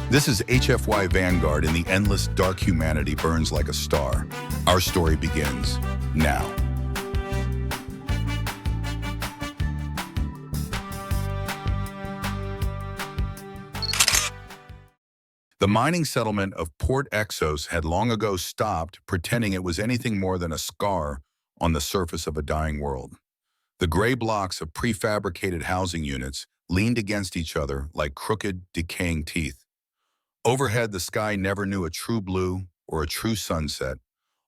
This is HFY Vanguard, and the endless dark humanity burns like a star. Our story begins now. The mining settlement of Port Exos had long ago stopped pretending it was anything more than a scar on the surface of a dying world. The gray blocks of prefabricated housing units leaned against each other like crooked, decaying teeth. Overhead, the sky never knew a true blue or a true sunset,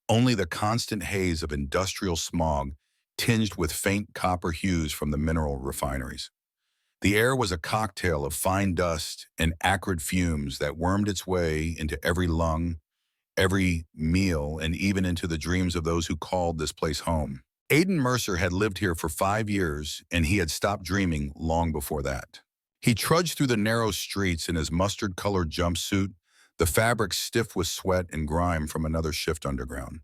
only the constant haze of industrial smog tinged with faint copper hues from the mineral refineries. The air was a cocktail of fine dust and acrid fumes that wormed its way into every lung, every meal, and even into the dreams of those who called this place home. Aiden Mercer had lived here for 5 years, and he had stopped dreaming long before that. He trudged through the narrow streets in his mustard-colored jumpsuit, the fabric stiff with sweat and grime from another shift underground.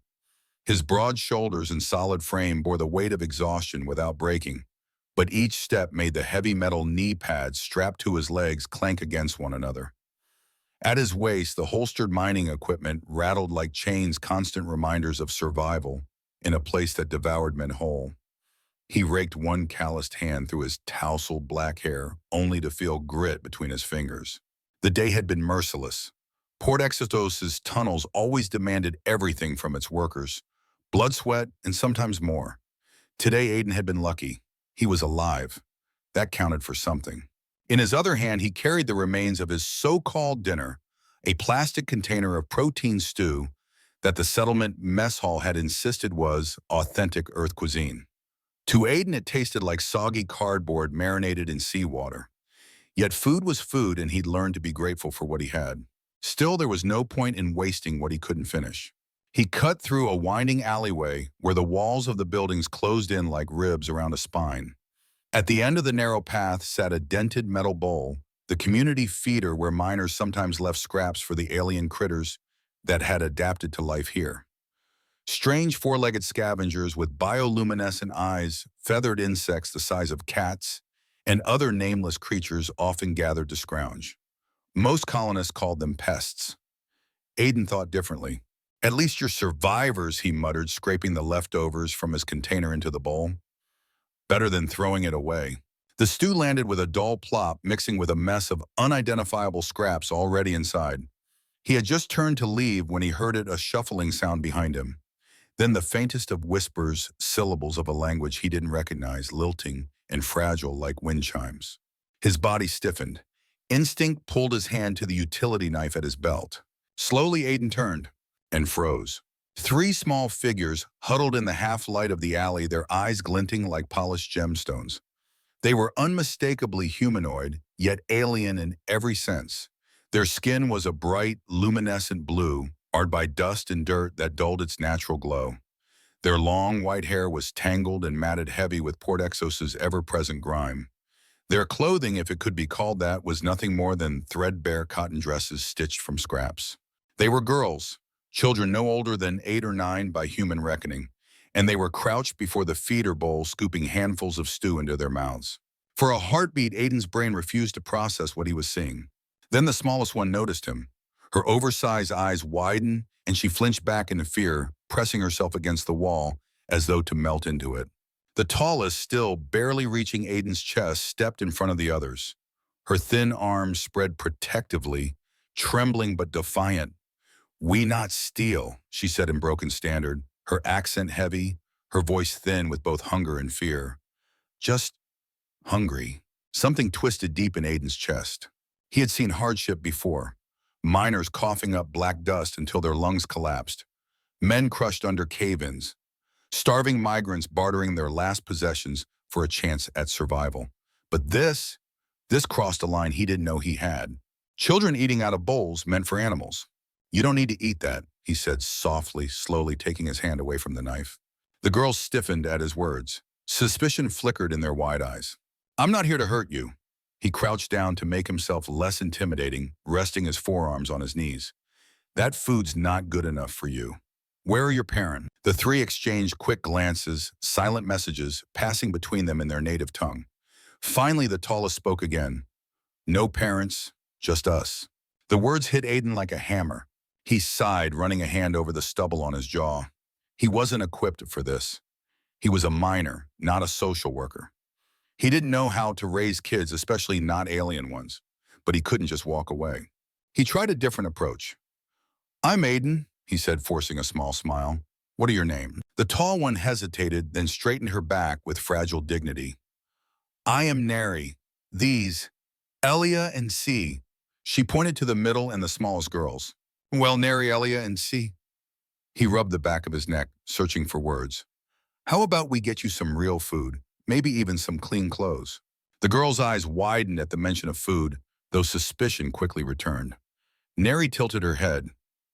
His broad shoulders and solid frame bore the weight of exhaustion without breaking, but each step made the heavy metal knee pads strapped to his legs clank against one another. At his waist, the holstered mining equipment rattled like chains, constant reminders of survival in a place that devoured men whole. He raked one calloused hand through his tousled black hair, only to feel grit between his fingers. The day had been merciless. Port Exodus' tunnels always demanded everything from its workers, blood, sweat, and sometimes more. Today, Aiden had been lucky. He was alive. That counted for something. In his other hand, he carried the remains of his so-called dinner, a plastic container of protein stew that the settlement mess hall had insisted was authentic Earth cuisine. To Aiden, it tasted like soggy cardboard marinated in seawater. Yet food was food, and he'd learned to be grateful for what he had. Still, there was no point in wasting what he couldn't finish. He cut through a winding alleyway where the walls of the buildings closed in like ribs around a spine. At the end of the narrow path sat a dented metal bowl, the community feeder where miners sometimes left scraps for the alien critters that had adapted to life here. Strange four-legged scavengers with bioluminescent eyes, feathered insects the size of cats, and other nameless creatures often gathered to scrounge. Most colonists called them pests. Aiden thought differently. "At least you're survivors," he muttered, scraping the leftovers from his container into the bowl. Better than throwing it away. The stew landed with a dull plop, mixing with a mess of unidentifiable scraps already inside. He had just turned to leave when he heard a shuffling sound behind him. Then the faintest of whispers, syllables of a language he didn't recognize, lilting and fragile like wind chimes. His body stiffened. Instinct pulled his hand to the utility knife at his belt. Slowly, Aiden turned and froze. 3 small figures huddled in the half-light of the alley, their eyes glinting like polished gemstones. They were unmistakably humanoid, yet alien in every sense. Their skin was a bright, luminescent blue, marred by dust and dirt that dulled its natural glow. Their long white hair was tangled and matted heavy with Port Exos' ever-present grime. Their clothing, if it could be called that, was nothing more than threadbare cotton dresses stitched from scraps. They were girls, children no older than 8 or 9 by human reckoning, and they were crouched before the feeder bowl, scooping handfuls of stew into their mouths. For a heartbeat, Aiden's brain refused to process what he was seeing. Then the smallest one noticed him. Her oversized eyes widened, and she flinched back in fear, pressing herself against the wall as though to melt into it. The tallest, still barely reaching Aiden's chest, stepped in front of the others. Her thin arms spread protectively, trembling but defiant. "We not steal," she said in broken standard, her accent heavy, her voice thin with both hunger and fear. "Just hungry." Something twisted deep in Aiden's chest. He had seen hardship before. Miners coughing up black dust until their lungs collapsed. Men crushed under cave-ins. Starving migrants bartering their last possessions for a chance at survival. But this crossed a line he didn't know he had. Children eating out of bowls meant for animals. "You don't need to eat that," he said softly, slowly taking his hand away from the knife. The girls stiffened at his words. Suspicion flickered in their wide eyes. "I'm not here to hurt you." He crouched down to make himself less intimidating, resting his forearms on his knees. "That food's not good enough for you. Where are your parents?" The 3 exchanged quick glances, silent messages, passing between them in their native tongue. Finally, the tallest spoke again. "No parents, just us." The words hit Aiden like a hammer. He sighed, running a hand over the stubble on his jaw. He wasn't equipped for this. He was a miner, not a social worker. He didn't know how to raise kids, especially not alien ones, but he couldn't just walk away. He tried a different approach. "I'm Aiden," he said, forcing a small smile. "What are your names?" The tall one hesitated, then straightened her back with fragile dignity. "I am Neri. These, Elia and C." She pointed to the middle and the smallest girls. "Well, Neri, Elia, and C." He rubbed the back of his neck, searching for words. "How about we get you some real food, maybe even some clean clothes?" The girl's eyes widened at the mention of food, though suspicion quickly returned. Neri tilted her head.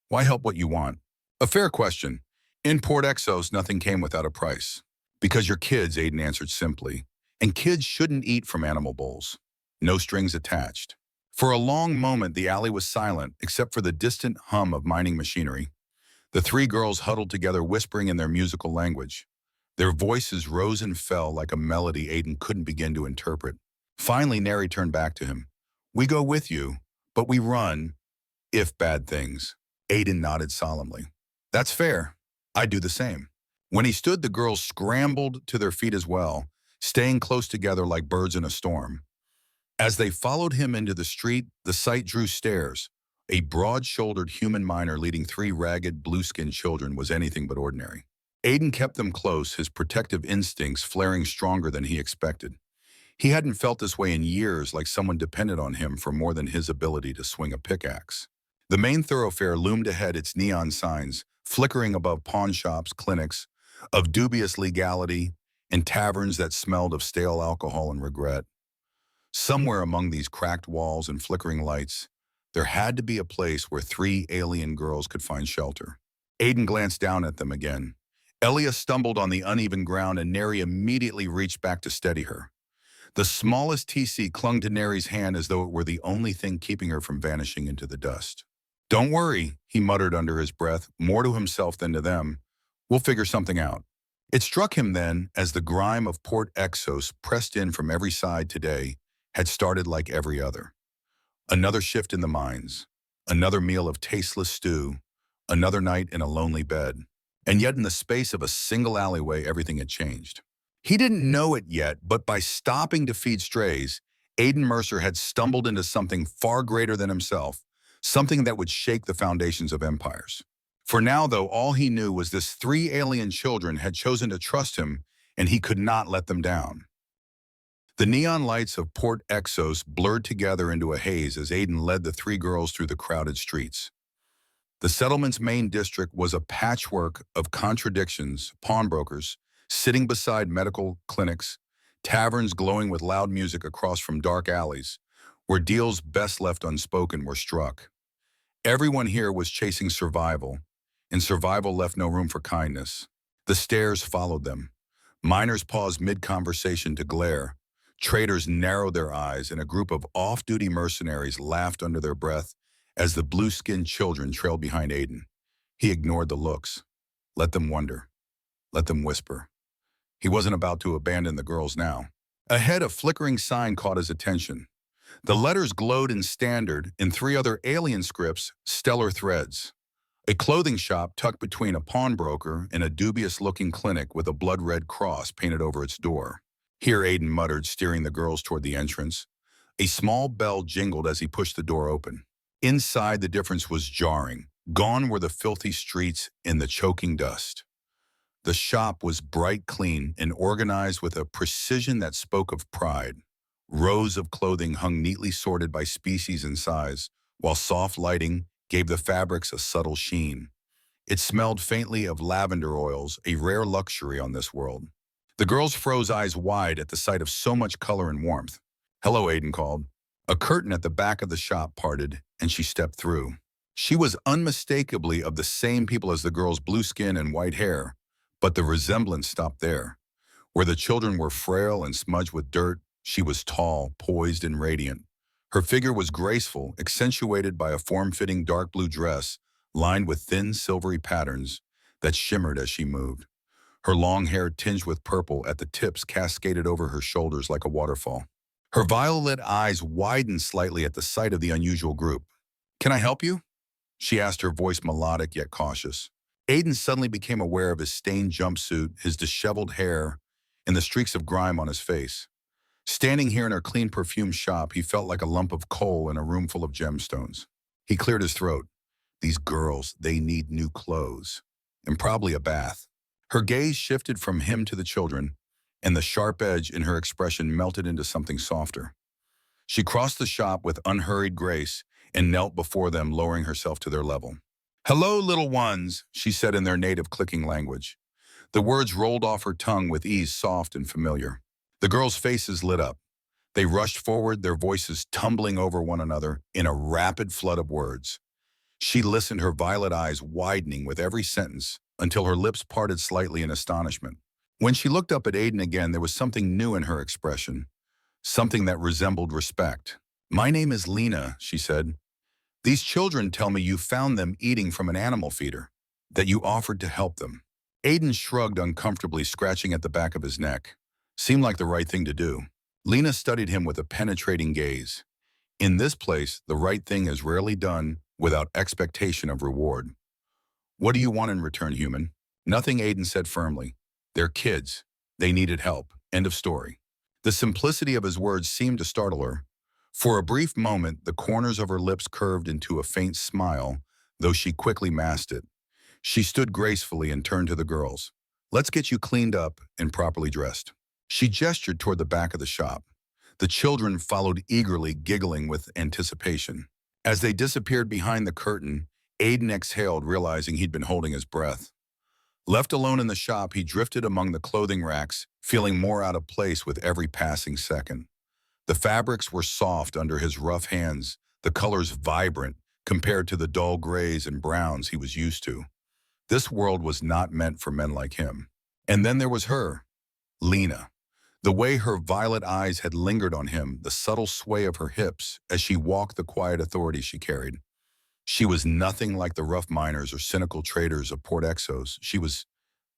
"Why help what you want?" "A fair question. In Port Exos, nothing came without a price." "Because you're kids," Aiden answered simply. "And kids shouldn't eat from animal bowls. No strings attached." For a long moment, the alley was silent, except for the distant hum of mining machinery. The three girls huddled together, whispering in their musical language. Their voices rose and fell like a melody Aiden couldn't begin to interpret. Finally, Neri turned back to him. "We go with you, but we run, if bad things." Aiden nodded solemnly. "That's fair. I'd do the same." When he stood, the girls scrambled to their feet as well, staying close together like birds in a storm. As they followed him into the street, the sight drew stares. A broad-shouldered human miner leading three ragged, blue-skinned children was anything but ordinary. Aiden kept them close, his protective instincts flaring stronger than he expected. He hadn't felt this way in years, like someone depended on him for more than his ability to swing a pickaxe. The main thoroughfare loomed ahead, its neon signs flickering above pawn shops, clinics of dubious legality, and taverns that smelled of stale alcohol and regret. Somewhere among these cracked walls and flickering lights, there had to be a place where three alien girls could find shelter. Aiden glanced down at them again. Elia stumbled on the uneven ground, and Neri immediately reached back to steady her. The smallest TC clung to Neri's hand as though it were the only thing keeping her from vanishing into the dust. "Don't worry," he muttered under his breath, more to himself than to them. "We'll figure something out." It struck him then, as the grime of Port Exos pressed in from every side today, had started like every other. Another shift in the mines, another meal of tasteless stew, another night in a lonely bed. And yet in the space of a single alleyway, everything had changed. He didn't know it yet, but by stopping to feed strays, Aiden Mercer had stumbled into something far greater than himself, something that would shake the foundations of empires. For now, though, all he knew was this three alien children had chosen to trust him, and he could not let them down. The neon lights of Port Exos blurred together into a haze as Aiden led the three girls through the crowded streets. The settlement's main district was a patchwork of contradictions: pawnbrokers sitting beside medical clinics, taverns glowing with loud music across from dark alleys, where deals best left unspoken were struck. Everyone here was chasing survival, and survival left no room for kindness. The stares followed them. Miners paused mid-conversation to glare. Traders narrowed their eyes, and a group of off-duty mercenaries laughed under their breath as the blue-skinned children trailed behind Aiden. He ignored the looks. Let them wonder. Let them whisper. He wasn't about to abandon the girls now. Ahead, a flickering sign caught his attention. The letters glowed in standard, in three other alien scripts, stellar threads. A clothing shop tucked between a pawnbroker and a dubious-looking clinic with a blood-red cross painted over its door. "Here," Aiden muttered, steering the girls toward the entrance. A small bell jingled as he pushed the door open. Inside, the difference was jarring. Gone were the filthy streets and the choking dust. The shop was bright clean and organized with a precision that spoke of pride. Rows of clothing hung neatly sorted by species and size, while soft lighting gave the fabrics a subtle sheen. It smelled faintly of lavender oils, a rare luxury on this world. The girls froze, eyes wide at the sight of so much color and warmth. "Hello," Aiden called. A curtain at the back of the shop parted, and she stepped through. She was unmistakably of the same people as the girls' blue skin and white hair, but the resemblance stopped there. Where the children were frail and smudged with dirt, she was tall, poised, and radiant. Her figure was graceful, accentuated by a form-fitting dark blue dress lined with thin, silvery patterns that shimmered as she moved. Her long hair, tinged with purple at the tips, cascaded over her shoulders like a waterfall. Her violet eyes widened slightly at the sight of the unusual group. Can I help you? She asked, her voice melodic yet cautious. Aiden suddenly became aware of his stained jumpsuit, his disheveled hair, and the streaks of grime on his face. Standing here in her clean perfumed shop, he felt like a lump of coal in a room full of gemstones. He cleared his throat. These girls, they need new clothes. And probably a bath. Her gaze shifted from him to the children, and the sharp edge in her expression melted into something softer. She crossed the shop with unhurried grace and knelt before them, lowering herself to their level. "Hello, little ones," she said in their native clicking language. The words rolled off her tongue with ease, soft and familiar. The girls' faces lit up. They rushed forward, their voices tumbling over one another in a rapid flood of words. She listened, her violet eyes widening with every sentence until her lips parted slightly in astonishment. When she looked up at Aiden again, there was something new in her expression, something that resembled respect. "My name is Lena," she said. "These children tell me you found them eating from an animal feeder, that you offered to help them." Aiden shrugged uncomfortably, scratching at the back of his neck. Seemed like the right thing to do. Lena studied him with a penetrating gaze. In this place, the right thing is rarely done without expectation of reward. "What do you want in return, human?" "Nothing," Aiden said firmly. "They're kids. They needed help. End of story." The simplicity of his words seemed to startle her. For a brief moment, the corners of her lips curved into a faint smile, though she quickly masked it. She stood gracefully and turned to the girls. "Let's get you cleaned up and properly dressed." She gestured toward the back of the shop. The children followed eagerly, giggling with anticipation. As they disappeared behind the curtain, Aiden exhaled, realizing he'd been holding his breath. Left alone in the shop, he drifted among the clothing racks, feeling more out of place with every passing second. The fabrics were soft under his rough hands, the colors vibrant compared to the dull grays and browns he was used to. This world was not meant for men like him. And then there was her, Lena. The way her violet eyes had lingered on him, the subtle sway of her hips as she walked, the quiet authority she carried. She was nothing like the rough miners or cynical traders of Port Exos. She was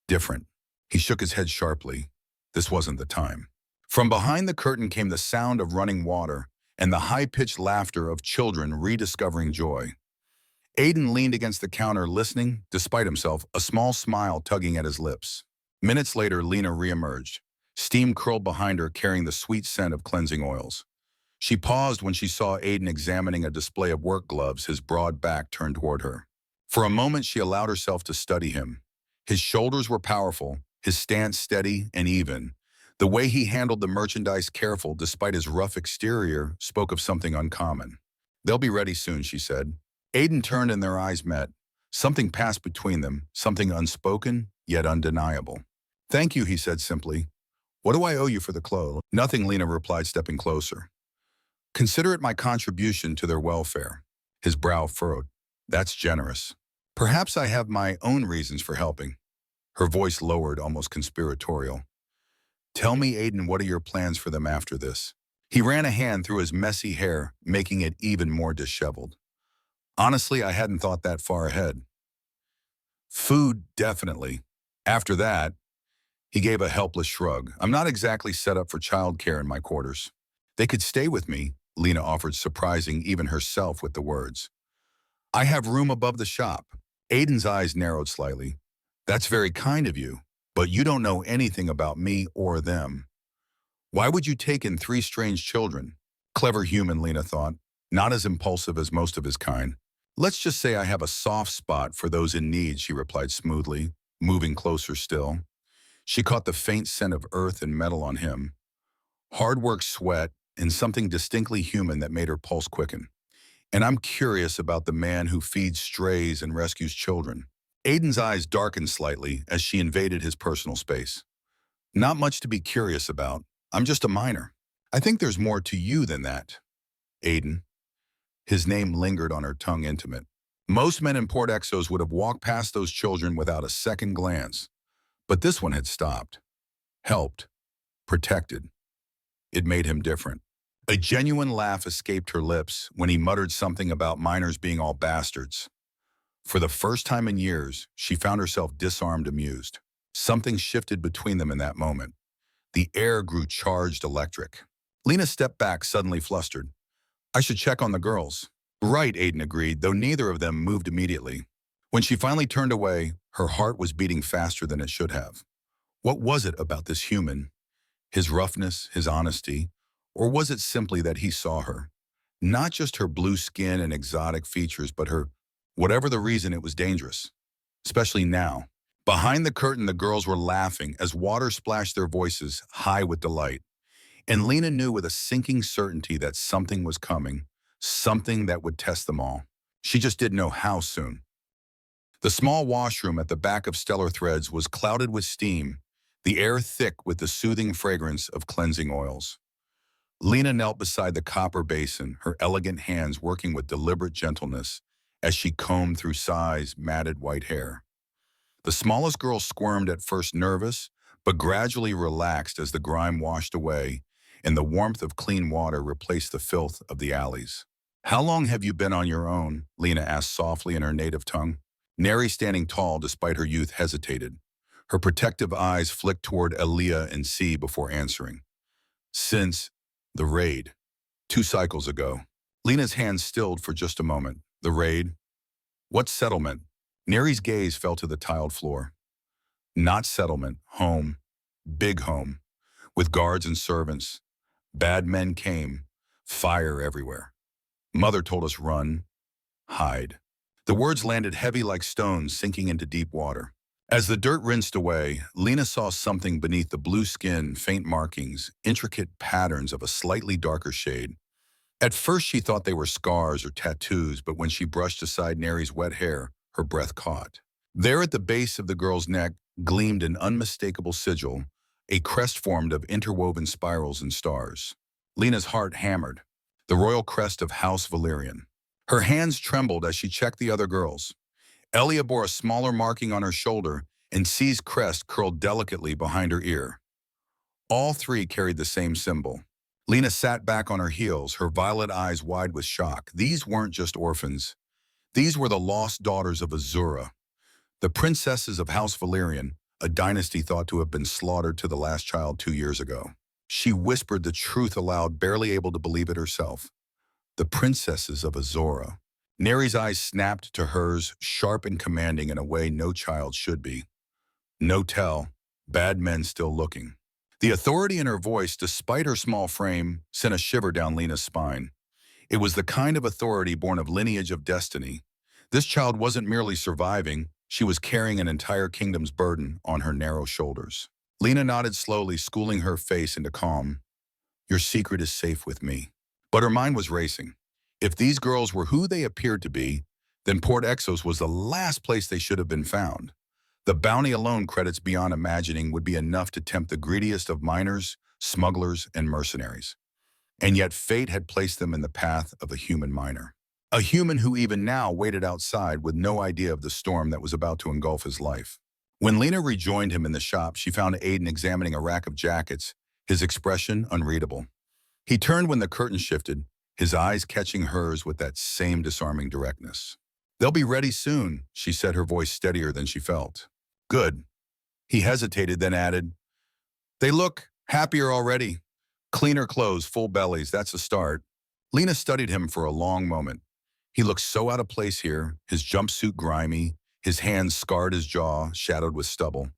different. He shook his head sharply. This wasn't the time. From behind the curtain came the sound of running water and the high-pitched laughter of children rediscovering joy. Aiden leaned against the counter, listening, despite himself, a small smile tugging at his lips. Minutes later, Lena reemerged. Steam curled behind her, carrying the sweet scent of cleansing oils. She paused when she saw Aiden examining a display of work gloves, his broad back turned toward her. For a moment, she allowed herself to study him. His shoulders were powerful, his stance steady and even. The way he handled the merchandise, careful despite his rough exterior, spoke of something uncommon. "They'll be ready soon," she said. Aiden turned and their eyes met. Something passed between them, something unspoken, yet undeniable. "Thank you," he said simply. "What do I owe you for the clothes?" "Nothing," Lena replied, stepping closer. "Consider it my contribution to their welfare." His brow furrowed. "That's generous. Perhaps I have my own reasons for helping." Her voice lowered, almost conspiratorial. "Tell me, Aiden, what are your plans for them after this?" He ran a hand through his messy hair, making it even more disheveled. "Honestly, I hadn't thought that far ahead. Food, definitely. After that," he gave a helpless shrug. "I'm not exactly set up for childcare in my quarters." "They could stay with me," Lena offered, surprising even herself with the words. "I have room above the shop." Aiden's eyes narrowed slightly. "That's very kind of you, but you don't know anything about me or them. Why would you take in 3 strange children?" Clever human, Lena thought, not as impulsive as most of his kind. "Let's just say I have a soft spot for those in need," she replied smoothly, moving closer still. She caught the faint scent of earth and metal on him. Hard work, sweat, and something distinctly human that made her pulse quicken. "And I'm curious about the man who feeds strays and rescues children." Aiden's eyes darkened slightly as she invaded his personal space. "Not much to be curious about. I'm just a miner. I think there's more to you than that, Aiden." His name lingered on her tongue, intimate. Most men in Port Exos would have walked past those children without a second glance. But this one had stopped. Helped. Protected. It made him different. A genuine laugh escaped her lips when he muttered something about miners being all bastards. For the first time in years, she found herself disarmed, amused. Something shifted between them in that moment. The air grew charged, electric. Lena stepped back, suddenly flustered. "I should check on the girls." Right, Aiden agreed, though neither of them moved immediately. When she finally turned away, her heart was beating faster than it should have. What was it about this human? His roughness, his honesty, or was it simply that he saw her? Not just her blue skin and exotic features, but her, whatever the reason, it was dangerous. Especially now. Behind the curtain, the girls were laughing as water splashed their voices high with delight. And Lena knew with a sinking certainty that something was coming, something that would test them all. She just didn't know how soon. The small washroom at the back of Stellar Threads was clouded with steam, the air thick with the soothing fragrance of cleansing oils. Lena knelt beside the copper basin, her elegant hands working with deliberate gentleness as she combed through Sai's matted white hair. The smallest girl squirmed at first nervous, but gradually relaxed as the grime washed away and the warmth of clean water replaced the filth of the alleys. "How long have you been on your own?" Lena asked softly in her native tongue. Neri, standing tall despite her youth, hesitated. Her protective eyes flicked toward Aaliyah and C before answering. "Since the raid, 2 cycles ago." Lena's hands stilled for just a moment. "The raid? What settlement?" Neri's gaze fell to the tiled floor. "Not settlement, home. Big home. With guards and servants. Bad men came. Fire everywhere. Mother told us run, hide." The words landed heavy like stones sinking into deep water. As the dirt rinsed away, Lena saw something beneath the blue skin, faint markings, intricate patterns of a slightly darker shade. At first she thought they were scars or tattoos, but when she brushed aside Neri's wet hair, her breath caught. There at the base of the girl's neck gleamed an unmistakable sigil, a crest formed of interwoven spirals and stars. Lena's heart hammered. The royal crest of House Valerian. Her hands trembled as she checked the other girls. Elia bore a smaller marking on her shoulder, and C's crest curled delicately behind her ear. All three carried the same symbol. Lena sat back on her heels, her violet eyes wide with shock. These weren't just orphans. These were the lost daughters of Azura, the princesses of House Valerian, a dynasty thought to have been slaughtered to the last child 2 years ago. She whispered the truth aloud, barely able to believe it herself. The princesses of Azura. Neri's eyes snapped to hers, sharp and commanding in a way no child should be. "No tell, bad men still looking." The authority in her voice, despite her small frame, sent a shiver down Lena's spine. It was the kind of authority born of lineage of destiny. This child wasn't merely surviving, she was carrying an entire kingdom's burden on her narrow shoulders. Lena nodded slowly, schooling her face into calm. "Your secret is safe with me." But her mind was racing. If these girls were who they appeared to be, then Port Exos was the last place they should have been found. The bounty alone, credits beyond imagining, would be enough to tempt the greediest of miners, smugglers, and mercenaries. And yet fate had placed them in the path of a human miner. A human who even now waited outside with no idea of the storm that was about to engulf his life. When Lena rejoined him in the shop, she found Aiden examining a rack of jackets, his expression unreadable. He turned when the curtain shifted, his eyes catching hers with that same disarming directness. "They'll be ready soon," she said, her voice steadier than she felt. "Good." He hesitated, then added, "They look happier already. Cleaner clothes, full bellies, that's a start." Lena studied him for a long moment. He looked so out of place here, his jumpsuit grimy, his hands scarred, his jaw shadowed with stubble.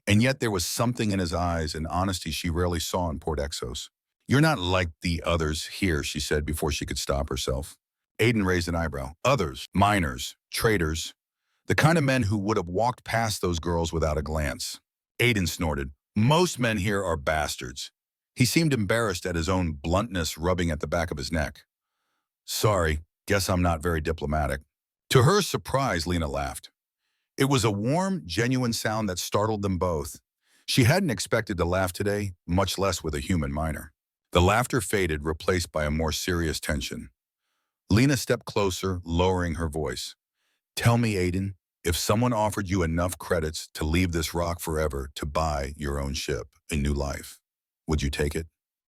And yet there was something in his eyes, an honesty she rarely saw in Port Exos. "You're not like the others here," she said before she could stop herself. Aiden raised an eyebrow. "Others, miners, traitors, the kind of men who would have walked past those girls without a glance." Aiden snorted. "Most men here are bastards." He seemed embarrassed at his own bluntness rubbing at the back of his neck. "Sorry, guess I'm not very diplomatic." To her surprise, Lena laughed. It was a warm, genuine sound that startled them both. She hadn't expected to laugh today, much less with a human miner. The laughter faded, replaced by a more serious tension. Lena stepped closer, lowering her voice. "Tell me, Aiden, if someone offered you enough credits to leave this rock forever to buy your own ship, a new life, would you take it?"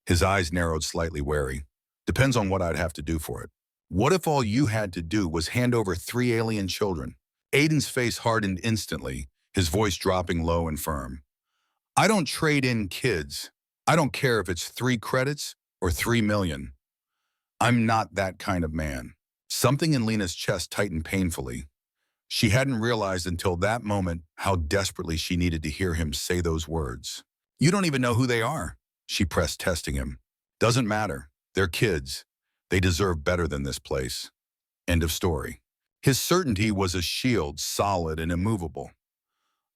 His eyes narrowed, slightly wary. "Depends on what I'd have to do for it." "What if all you had to do was hand over 3 alien children?" Aiden's face hardened instantly, his voice dropping low and firm. "I don't trade in kids. I don't care if it's 3 credits or 3 million. I'm not that kind of man." Something in Lena's chest tightened painfully. She hadn't realized until that moment how desperately she needed to hear him say those words. "You don't even know who they are," she pressed, testing him. "Doesn't matter. They're kids. They deserve better than this place." End of story. His certainty was a shield, solid and immovable.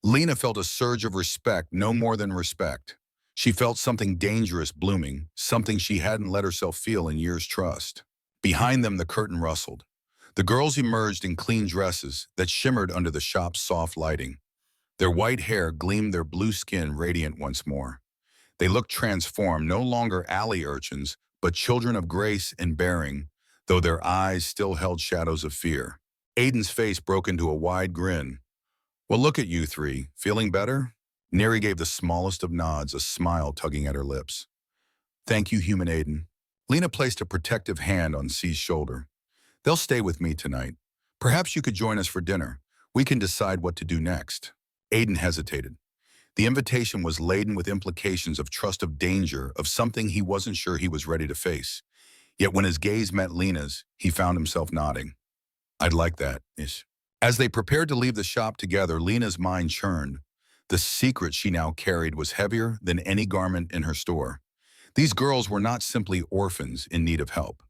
Lena felt a surge of respect, no more than respect. She felt something dangerous blooming, something she hadn't let herself feel in years' trust. Behind them, the curtain rustled. The girls emerged in clean dresses that shimmered under the shop's soft lighting. Their white hair gleamed, their blue skin radiant once more. They looked transformed, no longer alley urchins, but children of grace and bearing, though their eyes still held shadows of fear. Aiden's face broke into a wide grin. "Well, look at you three. Feeling better?" Neri gave the smallest of nods, a smile tugging at her lips. "Thank you, human Aiden." Lena placed a protective hand on C's shoulder. "They'll stay with me tonight. Perhaps you could join us for dinner. We can decide what to do next." Aiden hesitated. The invitation was laden with implications of trust, of danger, of something he wasn't sure he was ready to face. Yet when his gaze met Lena's, he found himself nodding. "I'd like that, ish." As they prepared to leave the shop together, Lena's mind churned. The secret she now carried was heavier than any garment in her store. These girls were not simply orphans in need of help.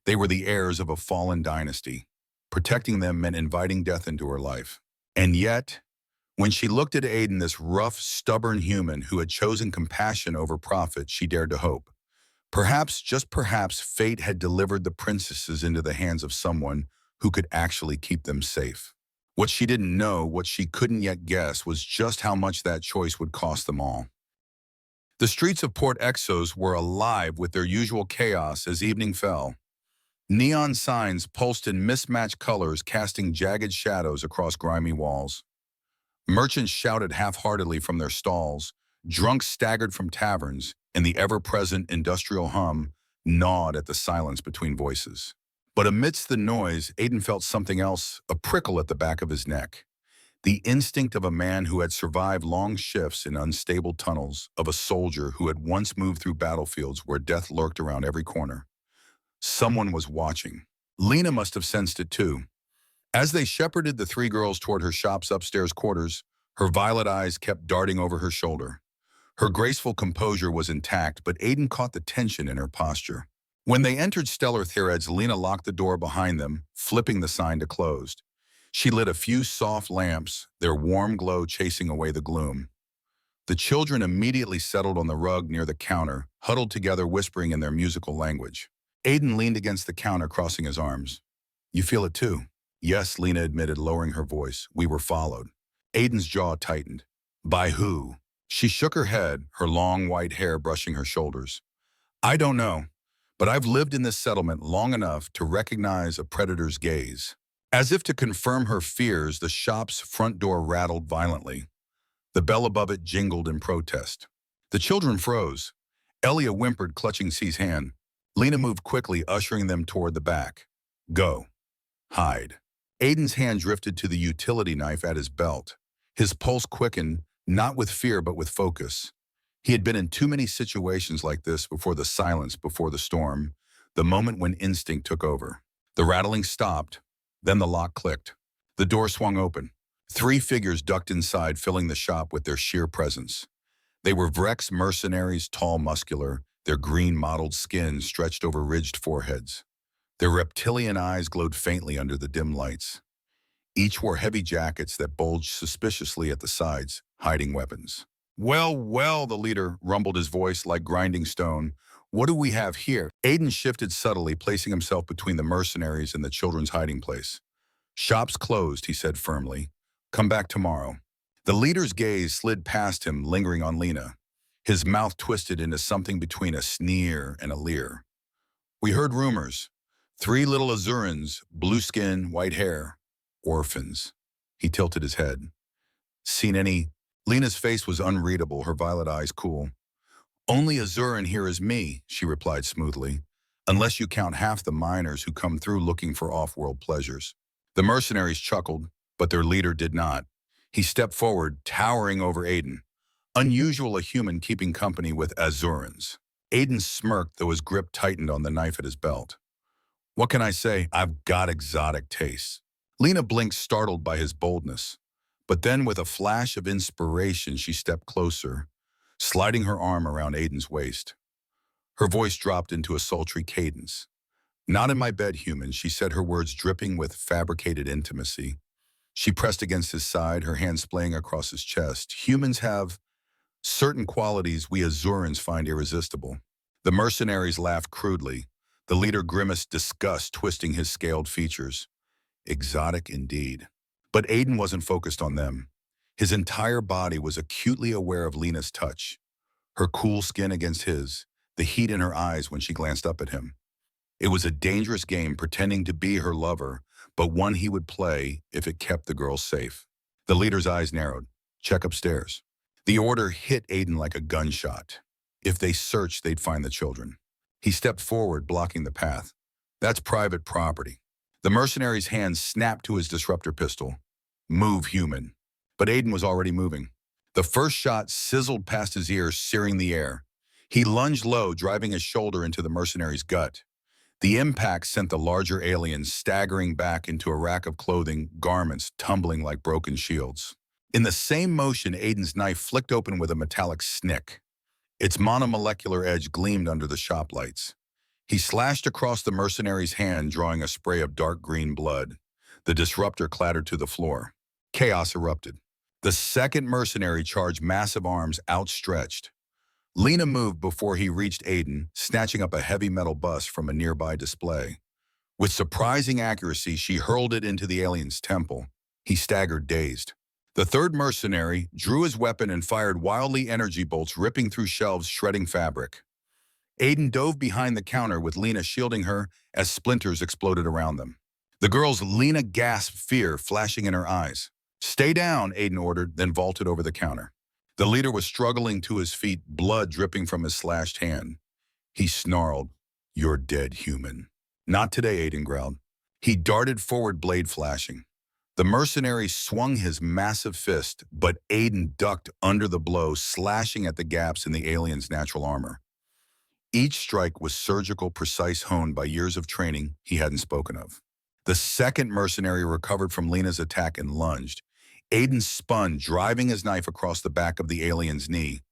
They were the heirs of a fallen dynasty. Protecting them meant inviting death into her life. And yet, when she looked at Aiden, this rough, stubborn human who had chosen compassion over profit, she dared to hope. Perhaps, just perhaps, fate had delivered the princesses into the hands of someone who could actually keep them safe. What she didn't know, what she couldn't yet guess, was just how much that choice would cost them all. The streets of Port Exos were alive with their usual chaos as evening fell. Neon signs pulsed in mismatched colors, casting jagged shadows across grimy walls. Merchants shouted half-heartedly from their stalls, drunks staggered from taverns, and the ever-present industrial hum gnawed at the silence between voices. But amidst the noise, Aiden felt something else, a prickle at the back of his neck. The instinct of a man who had survived long shifts in unstable tunnels, of a soldier who had once moved through battlefields where death lurked around every corner. Someone was watching. Lena must have sensed it too. As they shepherded the three girls toward her shop's upstairs quarters, her violet eyes kept darting over her shoulder. Her graceful composure was intact, but Aiden caught the tension in her posture. When they entered Stellar Threads, Lena locked the door behind them, flipping the sign to closed. She lit a few soft lamps, their warm glow chasing away the gloom. The children immediately settled on the rug near the counter, huddled together, whispering in their musical language. Aiden leaned against the counter, crossing his arms. "You feel it too?" "Yes," Lena admitted, lowering her voice. "We were followed." Aiden's jaw tightened. "By who?" She shook her head, her long white hair brushing her shoulders. "I don't know, but I've lived in this settlement long enough to recognize a predator's gaze." As if to confirm her fears, the shop's front door rattled violently. The bell above it jingled in protest. The children froze. Elia whimpered, clutching C's hand. Lena moved quickly, ushering them toward the back. "Go. Hide." Aiden's hand drifted to the utility knife at his belt. His pulse quickened, not with fear but with focus. He had been in too many situations like this before, the silence before the storm, the moment when instinct took over. The rattling stopped. Then the lock clicked. The door swung open. Three figures ducked inside, filling the shop with their sheer presence. They were Vrex mercenaries, tall, muscular, their green mottled skins stretched over ridged foreheads. Their reptilian eyes glowed faintly under the dim lights. Each wore heavy jackets that bulged suspiciously at the sides, hiding weapons. "Well, well," the leader rumbled, his voice like grinding stone. "What do we have here?" Aiden shifted subtly, placing himself between the mercenaries and the children's hiding place. "Shop's closed," he said firmly. "Come back tomorrow." The leader's gaze slid past him, lingering on Lena. His mouth twisted into something between a sneer and a leer. "We heard rumors. 3 little Azurans, blue skin, white hair. Orphans." He tilted his head. "Seen any?" Lena's face was unreadable, her violet eyes cool. "Only Azuran here is me," she replied smoothly, "unless you count half the miners who come through looking for off-world pleasures." The mercenaries chuckled, but their leader did not. He stepped forward, towering over Aiden. Unusual, a human keeping company with Azurans. Aiden smirked, though his grip tightened on the knife at his belt. What can I say? I've got exotic tastes. Lena blinked, startled by his boldness. But then, with a flash of inspiration, she stepped closer, sliding her arm around Aiden's waist. Her voice dropped into a sultry cadence. "Not in my bed, human," she said, her words dripping with fabricated intimacy. She pressed against his side, her hand splaying across his chest. "Humans have certain qualities we Azurans find irresistible." The mercenaries laughed crudely. The leader grimaced disgust, twisting his scaled features. Exotic indeed. But Aiden wasn't focused on them. His entire body was acutely aware of Lena's touch, her cool skin against his, the heat in her eyes when she glanced up at him. It was a dangerous game, pretending to be her lover, but one he would play if it kept the girl safe. The leader's eyes narrowed. "Check upstairs." The order hit Aiden like a gunshot. If they searched, they'd find the children. He stepped forward, blocking the path. "That's private property." The mercenary's hand snapped to his disruptor pistol. "Move, human." But Aiden was already moving. The first shot sizzled past his ears, searing the air. He lunged low, driving his shoulder into the mercenary's gut. The impact sent the larger alien staggering back into a rack of clothing, garments tumbling like broken shields. In the same motion, Aiden's knife flicked open with a metallic snick. Its monomolecular edge gleamed under the shop lights. He slashed across the mercenary's hand, drawing a spray of dark green blood. The disruptor clattered to the floor. Chaos erupted. The second mercenary charged, massive arms outstretched. Lena moved before he reached Aiden, snatching up a heavy metal bus from a nearby display. With surprising accuracy, she hurled it into the alien's temple. He staggered, dazed. The third mercenary drew his weapon and fired wildly, energy bolts ripping through shelves, shredding fabric. Aiden dove behind the counter with Lena shielding her as splinters exploded around them. The girl's Lena gasped, fear flashing in her eyes. "Stay down," Aiden ordered, then vaulted over the counter. The leader was struggling to his feet, blood dripping from his slashed hand. He snarled, "You're dead, human." "Not today," Aiden growled. He darted forward, blade flashing. The mercenary swung his massive fist, but Aiden ducked under the blow, slashing at the gaps in the alien's natural armor. Each strike was surgical, precise, honed by years of training he hadn't spoken of. The second mercenary recovered from Lena's attack and lunged. Aiden spun, driving his knife across the back of the alien's knee.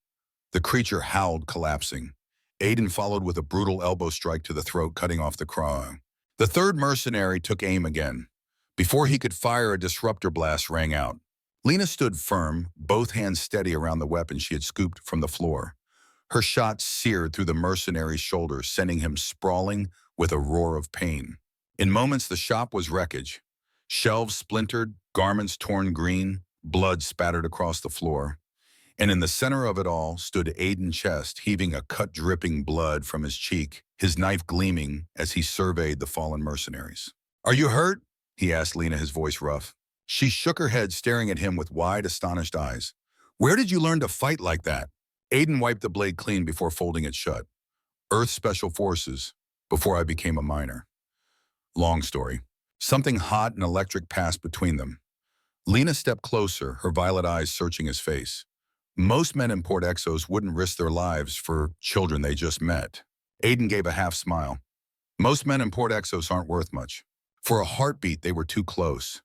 The creature howled, collapsing. Aiden followed with a brutal elbow strike to the throat, cutting off the craw. The third mercenary took aim again. Before he could fire, a disruptor blast rang out. Lena stood firm, both hands steady around the weapon she had scooped from the floor. Her shot seared through the mercenary's shoulder, sending him sprawling with a roar of pain. In moments, the shop was wreckage. Shelves splintered, garments torn green, blood spattered across the floor. And in the center of it all stood Aiden's chest, heaving a cut-dripping blood from his cheek, his knife gleaming as he surveyed the fallen mercenaries. "Are you hurt?" he asked Lena, his voice rough. She shook her head, staring at him with wide, astonished eyes. "Where did you learn to fight like that?" Aiden wiped the blade clean before folding it shut. "Earth Special Forces, before I became a miner." Long story. Something hot and electric passed between them. Lena stepped closer, her violet eyes searching his face. Most men in Port Exos wouldn't risk their lives for children they just met. Aiden gave a half smile. Most men in Port Exos aren't worth much. For a heartbeat, they were too close.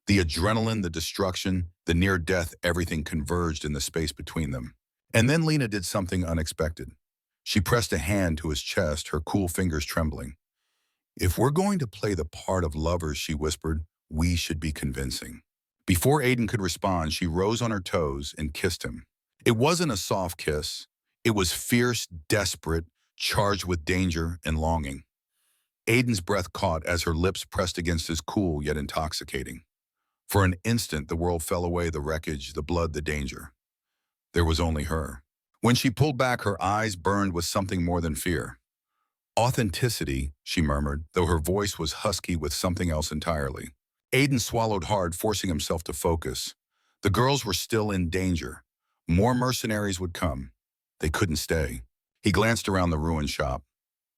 The adrenaline, the destruction, the near death, everything converged in the space between them. And then Lena did something unexpected. She pressed a hand to his chest, her cool fingers trembling. "If we're going to play the part of lovers," she whispered, "we should be convincing." Before Aiden could respond, she rose on her toes and kissed him. It wasn't a soft kiss. It was fierce, desperate, charged with danger and longing. Aiden's breath caught as her lips pressed against his, cool yet intoxicating. For an instant, the world fell away, the wreckage, the blood, the danger. There was only her. When she pulled back, her eyes burned with something more than fear. "Authenticity," she murmured, though her voice was husky with something else entirely. Aiden swallowed hard, forcing himself to focus. The girls were still in danger. More mercenaries would come. They couldn't stay. He glanced around the ruined shop.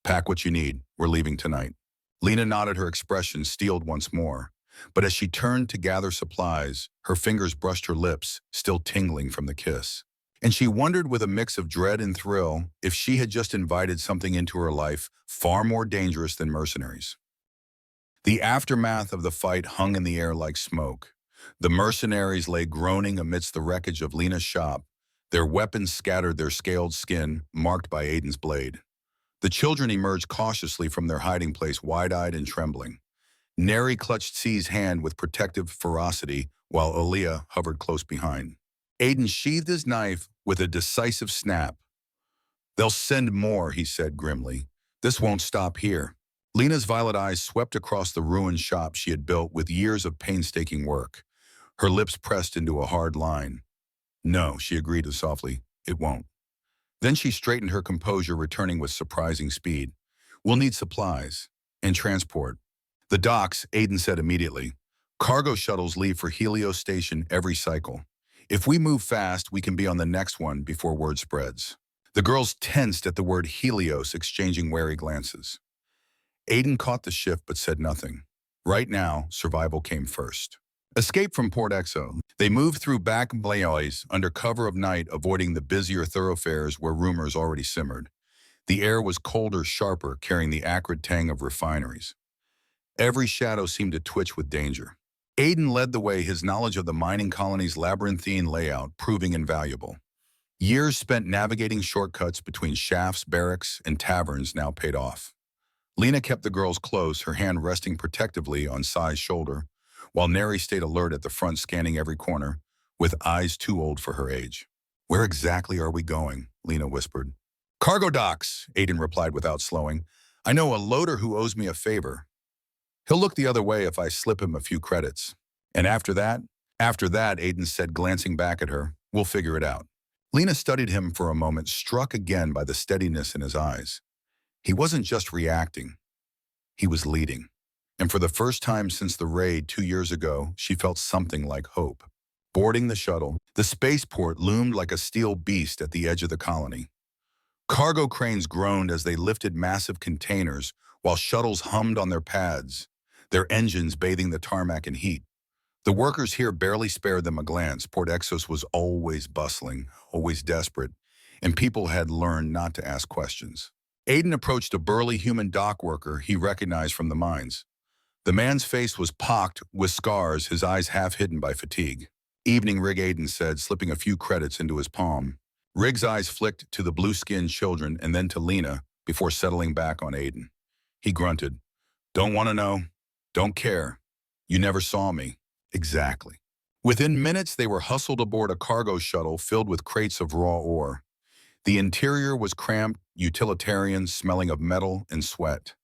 "Pack what you need. We're leaving tonight." Lena nodded, her expression steeled once more. But as she turned to gather supplies, her fingers brushed her lips, still tingling from the kiss. And she wondered with a mix of dread and thrill if she had just invited something into her life far more dangerous than mercenaries. The aftermath of the fight hung in the air like smoke. The mercenaries lay groaning amidst the wreckage of Lena's shop. Their weapons scattered their scaled skin, marked by Aiden's blade. The children emerged cautiously from their hiding place, wide-eyed and trembling. Neri clutched C's hand with protective ferocity, while Aaliyah hovered close behind. Aiden sheathed his knife with a decisive snap. "They'll send more," he said grimly. "This won't stop here." Lena's violet eyes swept across the ruined shop she had built with years of painstaking work. Her lips pressed into a hard line. "No," she agreed softly, "it won't." Then she straightened her composure, returning with surprising speed. "We'll need supplies and transport." "The docks," Aiden said immediately. "Cargo shuttles leave for Helios Station every cycle. If we move fast, we can be on the next one before word spreads." The girls tensed at the word Helios, exchanging wary glances. Aiden caught the shift but said nothing. Right now, survival came first. Escape from Port Exo. They moved through back alleys under cover of night, avoiding the busier thoroughfares where rumors already simmered. The air was colder, sharper, carrying the acrid tang of refineries. Every shadow seemed to twitch with danger. Aiden led the way, his knowledge of the mining colony's labyrinthine layout proving invaluable. Years spent navigating shortcuts between shafts, barracks, and taverns now paid off. Lena kept the girls close, her hand resting protectively on Sai's shoulder, while Neri stayed alert at the front, scanning every corner, with eyes too old for her age. "Where exactly are we going?" Lena whispered. "Cargo docks," Aiden replied without slowing. "I know a loader who owes me a favor. He'll look the other way if I slip him a few credits. And after that?" "After that," Aiden said, glancing back at her, "we'll figure it out." Lena studied him for a moment, struck again by the steadiness in his eyes. He wasn't just reacting. He was leading. And for the first time since the raid 2 years ago, she felt something like hope. Boarding the shuttle, the spaceport loomed like a steel beast at the edge of the colony. Cargo cranes groaned as they lifted massive containers, while shuttles hummed on their pads, their engines bathing the tarmac in heat. The workers here barely spared them a glance. Port Exos was always bustling, always desperate, and people had learned not to ask questions. Aiden approached a burly human dock worker he recognized from the mines. The man's face was pocked with scars, his eyes half hidden by fatigue. "Evening, Rig," Aiden said, slipping a few credits into his palm. Rig's eyes flicked to the blue-skinned children and then to Lena before settling back on Aiden. He grunted. "Don't want to know. Don't care. You never saw me." "Exactly." Within minutes, they were hustled aboard a cargo shuttle filled with crates of raw ore. The interior was cramped, utilitarian, smelling of metal and sweat.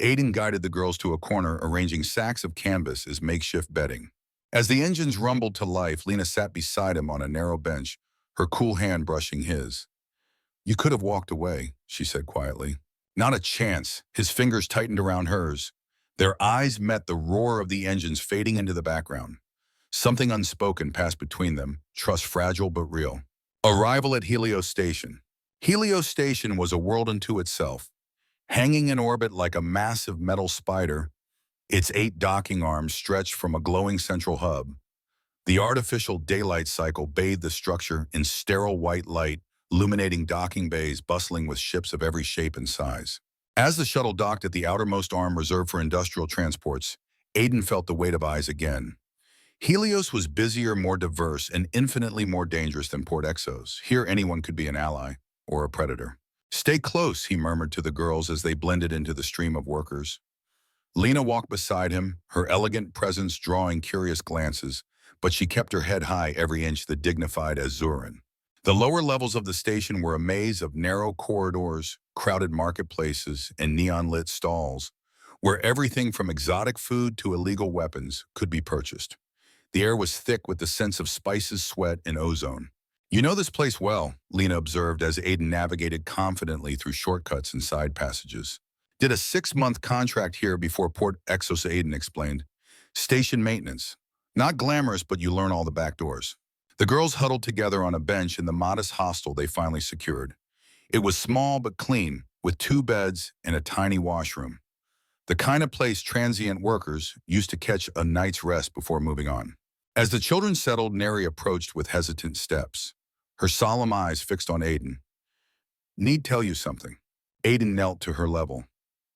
Aiden guided the girls to a corner, arranging sacks of canvas as makeshift bedding. As the engines rumbled to life, Lena sat beside him on a narrow bench, her cool hand brushing his. "You could have walked away," she said quietly. "Not a chance." His fingers tightened around hers. Their eyes met, the roar of the engines fading into the background. Something unspoken passed between them, trust fragile but real. Arrival at Helios Station. Helios Station was a world unto itself. Hanging in orbit like a massive metal spider, its 8 docking arms stretched from a glowing central hub. The artificial daylight cycle bathed the structure in sterile white light, illuminating docking bays bustling with ships of every shape and size. As the shuttle docked at the outermost arm reserved for industrial transports, Aiden felt the weight of eyes again. Helios was busier, more diverse, and infinitely more dangerous than Port Exos. Here anyone could be an ally or a predator. "Stay close," he murmured to the girls as they blended into the stream of workers. Lena walked beside him, her elegant presence drawing curious glances, but she kept her head high every inch, the dignified Azuran. The lower levels of the station were a maze of narrow corridors, crowded marketplaces, and neon-lit stalls, where everything from exotic food to illegal weapons could be purchased. The air was thick with the sense of spices, sweat, and ozone. "You know this place well," Lena observed as Aiden navigated confidently through shortcuts and side passages. "Did a 6-month contract here before Port Exos," Aiden explained. "Station maintenance. Not glamorous, but you learn all the back doors." The girls huddled together on a bench in the modest hostel they finally secured. It was small but clean, with 2 beds and a tiny washroom. The kind of place transient workers used to catch a night's rest before moving on. As the children settled, Neri approached with hesitant steps, her solemn eyes fixed on Aiden. "Need tell you something." Aiden knelt to her level.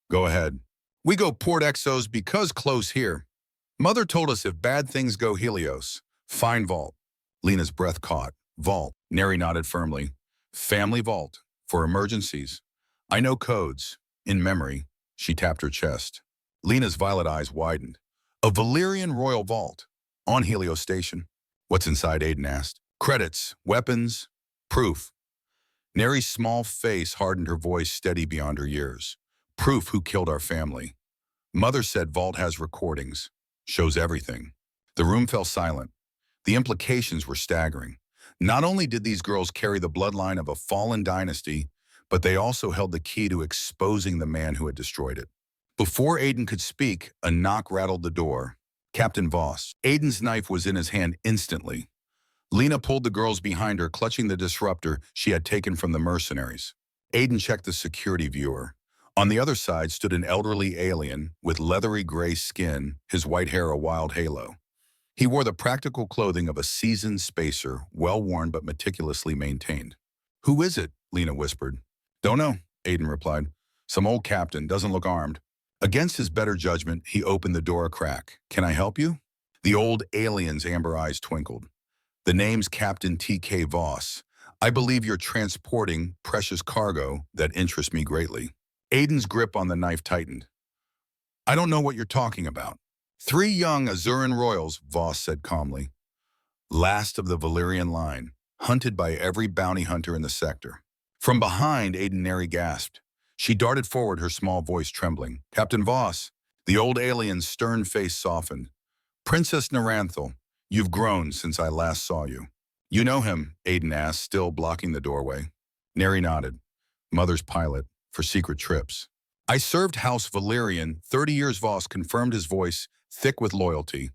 "Go ahead." We go Port Exos because close here. Mother told us if bad things go Helios. Fine vault. Lena's breath caught. Vault. Neri nodded firmly. Family vault. For emergencies. I know codes. In memory. She tapped her chest. Lena's violet eyes widened. A Valyrian royal vault. On Helios Station. What's inside, Aiden asked. Credits. Weapons. Proof. Neri's small face hardened, her voice steady beyond her years. Proof who killed our family. Mother said vault has recordings. Shows everything. The room fell silent. The implications were staggering. Not only did these girls carry the bloodline of a fallen dynasty, but they also held the key to exposing the man who had destroyed it. Before Aiden could speak, a knock rattled the door. Captain Voss. Aiden's knife was in his hand instantly. Lena pulled the girls behind her, clutching the disruptor she had taken from the mercenaries. Aiden checked the security viewer. On the other side stood an elderly alien with leathery gray skin, his white hair a wild halo. He wore the practical clothing of a seasoned spacer, well-worn but meticulously maintained. Who is it? Lena whispered. Don't know, Aiden replied. Some old captain, doesn't look armed. Against his better judgment, he opened the door a crack. Can I help you? The old alien's amber eyes twinkled. The name's Captain T.K. Voss. I believe you're transporting precious cargo that interests me greatly. Aiden's grip on the knife tightened. I don't know what you're talking about. 3 young Azuran royals, Voss said calmly. Last of the Valyrian line, hunted by every bounty hunter in the sector. From behind, Aiden Neri gasped. She darted forward, her small voice trembling. Captain Voss. The old alien's stern face softened. Princess Naranthal, you've grown since I last saw you. You know him, Aiden asked, still blocking the doorway. Neri nodded. Mother's pilot. For secret trips. I served House Valyrian, 30 years. Voss confirmed, his voice thick with loyalty.